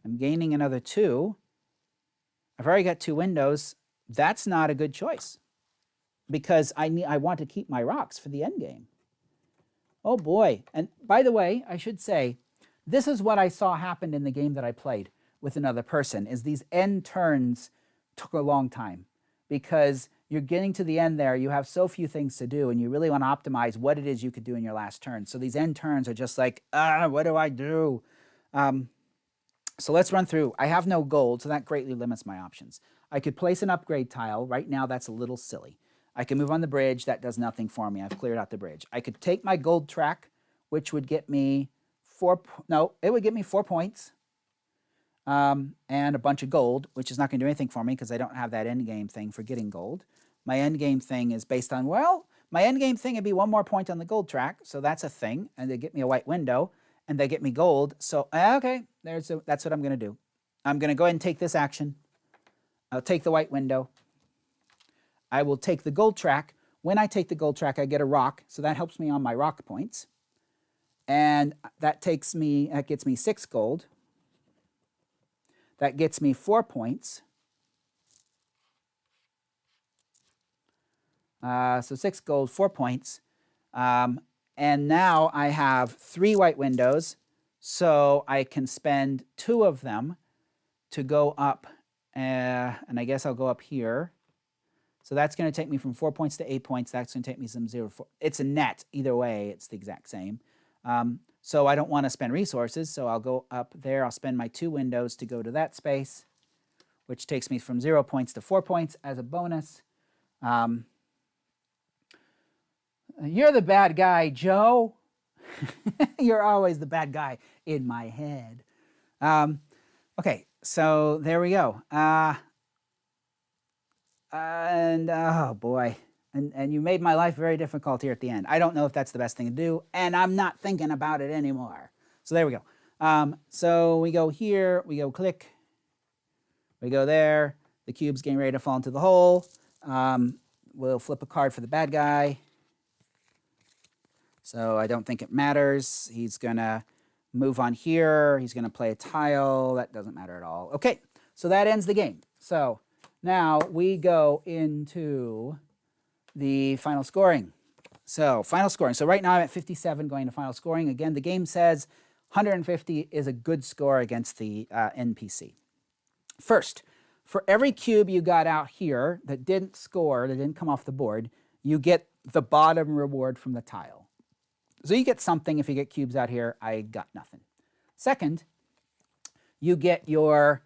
I'm gaining another 2. I've already got 2 windows. That's not a good choice, because I want to keep my rocks for the end game. Oh boy. And by the way, I should say, this is what I saw happen in the game that I played with another person, is these end turns took a long time, because you're getting to the end there, you have so few things to do, and you really want to optimize what it is you could do in your last turn. So these end turns are just like, what do I do? So let's run through. I have no gold, so that greatly limits my options. I could place an upgrade tile. Right now, that's a little silly. I can move on the bridge. That does nothing for me. I've cleared out the bridge. I could take my gold track, which would get me 4 points and a bunch of gold, which is not going to do anything for me because I don't have that end game thing for getting gold. My end game thing is based on, well, my end game thing would be 1 more point on the gold track, so that's a thing, and they get me a white window, and they get me gold. So, okay, that's what I'm going to do. I'm going to go ahead and take this action. I'll take the white window. I will take the gold track. When I take the gold track, I get a rock, so that helps me on my rock points. And that gets me 6 gold. That gets me 4 points. So 6 gold, 4 points. And now I have 3 white windows, so I can spend 2 of them to go up, and I guess I'll go up here. So that's going to take me from 4 points to 8 points. That's going to take me some 0 to 4. It's a net. Either way, it's the exact same. So I don't want to spend resources, so I'll go up there. I'll spend my 2 windows to go to that space, which takes me from 0 points to 4 points as a bonus. You're the bad guy, Joe. You're always the bad guy in my head. Okay, so there we go. And oh boy, and you made my life very difficult here at the end. I don't know if that's the best thing to do, and I'm not thinking about it anymore. So there we go. So we go here, we go click, we go there. The cube's getting ready to fall into the hole. We'll flip a card for the bad guy. So I don't think it matters. He's gonna move on here. He's gonna play a tile. That doesn't matter at all. Okay, so that ends the game. So now we go into the final scoring. So final scoring. So right now I'm at 57 going to final scoring. Again, the game says 150 is a good score against the NPC. First, for every cube you got out here that didn't score, that didn't come off the board, you get the bottom reward from the tile. So you get something if you get cubes out here. I got nothing. Second, you get your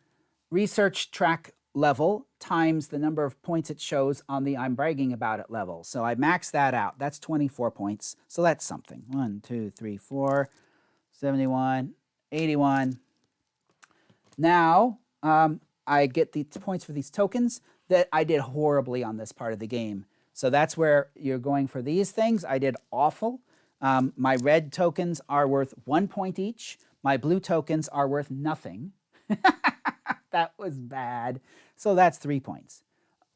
research track level times the number of points it shows on the I'm bragging about it level. So I maxed that out. That's 24 points. So that's something. 1, 2, 3, 4, 71, 81. Now I get the points for these tokens that I did horribly on this part of the game. So that's where you're going for these things. I did awful. My red tokens are worth 1 point each. My blue tokens are worth nothing. That was bad. So that's 3 points.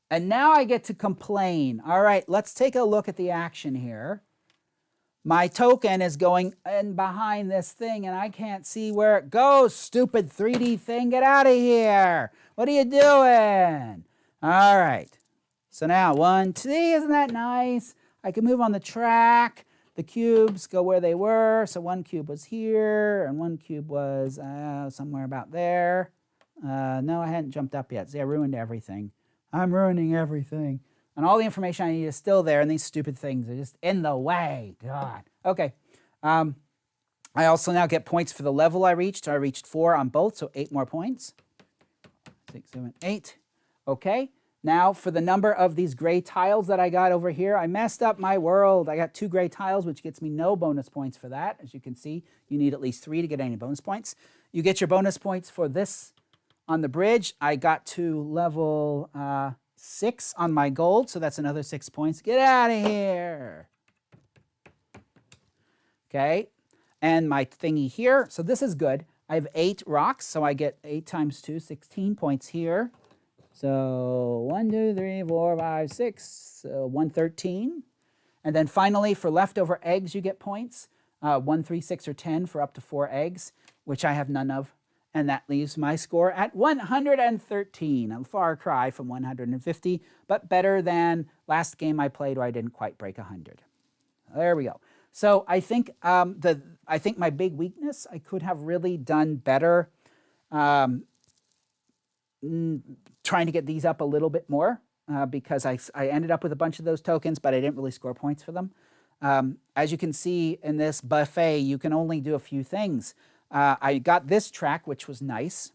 And now I get to complain. All right, let's take a look at the action here. My token is going in behind this thing, and I can't see where it goes. Stupid 3D thing, get out of here. What are you doing? All right. So now 1, 2, isn't that nice? I can move on the track. The cubes go where they were. So 1 cube was here, and 1 cube was somewhere about there. No, I hadn't jumped up yet. See, I ruined everything. I'm ruining everything. And all the information I need is still there, and these stupid things are just in the way. God. Okay. I also now get points for the level I reached. I reached 4 on both, so 8 more points. 6, 7, 8. Okay. Now for the number of these gray tiles that I got over here, I messed up my world. I got 2 gray tiles, which gets me no bonus points for that. As you can see, you need at least 3 to get any bonus points. You get your bonus points for this on the bridge. I got to level 6 on my gold, so that's another 6 points. Get out of here. Okay, and my thingy here, so this is good. I have 8 rocks, so I get 8 times 2, 16 points here. So 1, 2, 3, 4, 5, 6, 113. And then finally, for leftover eggs, you get points. 1, 3, 6, or 10 for up to 4 eggs, which I have none of. And that leaves my score at 113, a far cry from 150, but better than last game I played where I didn't quite break 100. There we go. So I think I think my big weakness, I could have really done better trying to get these up a little bit more because I ended up with a bunch of those tokens, but I didn't really score points for them. As you can see in this buffet, you can only do a few things. I got this track, which was nice.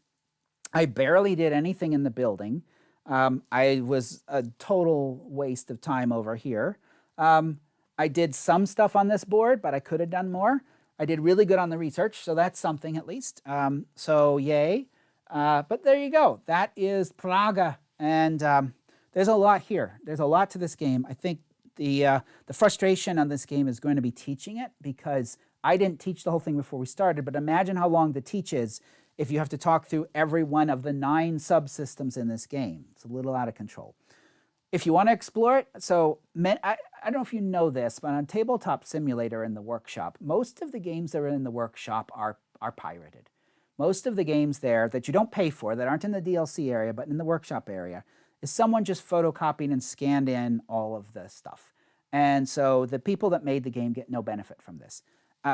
I barely did anything in the building. I was a total waste of time over here. I did some stuff on this board, but I could have done more. I did really good on the research, so that's something at least. So yay. But there you go. That is Praga. And there's a lot here. There's a lot to this game. I think the frustration on this game is going to be teaching it, because I didn't teach the whole thing before we started, but imagine how long the teach is if you have to talk through every one of the 9 subsystems in this game. It's a little out of control. If you want to explore it, so I don't know if you know this, but on Tabletop Simulator in the workshop, most of the games that are in the workshop are pirated. Most of the games there that you don't pay for, that aren't in the DLC area, but in the workshop area, is someone just photocopied and scanned in all of the stuff. And so the people that made the game get no benefit from this.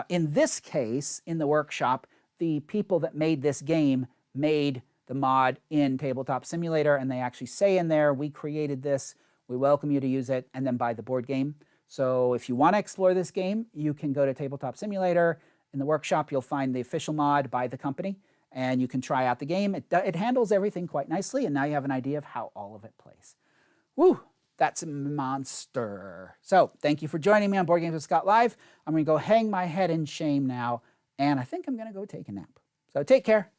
In this case, in the workshop, the people that made this game made the mod in Tabletop Simulator, and they actually say in there, we created this, we welcome you to use it, and then buy the board game. So if you want to explore this game, you can go to Tabletop Simulator. In the workshop, you'll find the official mod by the company, and you can try out the game. It handles everything quite nicely, and now you have an idea of how all of it plays. Woo! That's a monster. So thank you for joining me on Board Games with Scott Live. I'm going to go hang my head in shame now, and I think I'm going to go take a nap. So take care.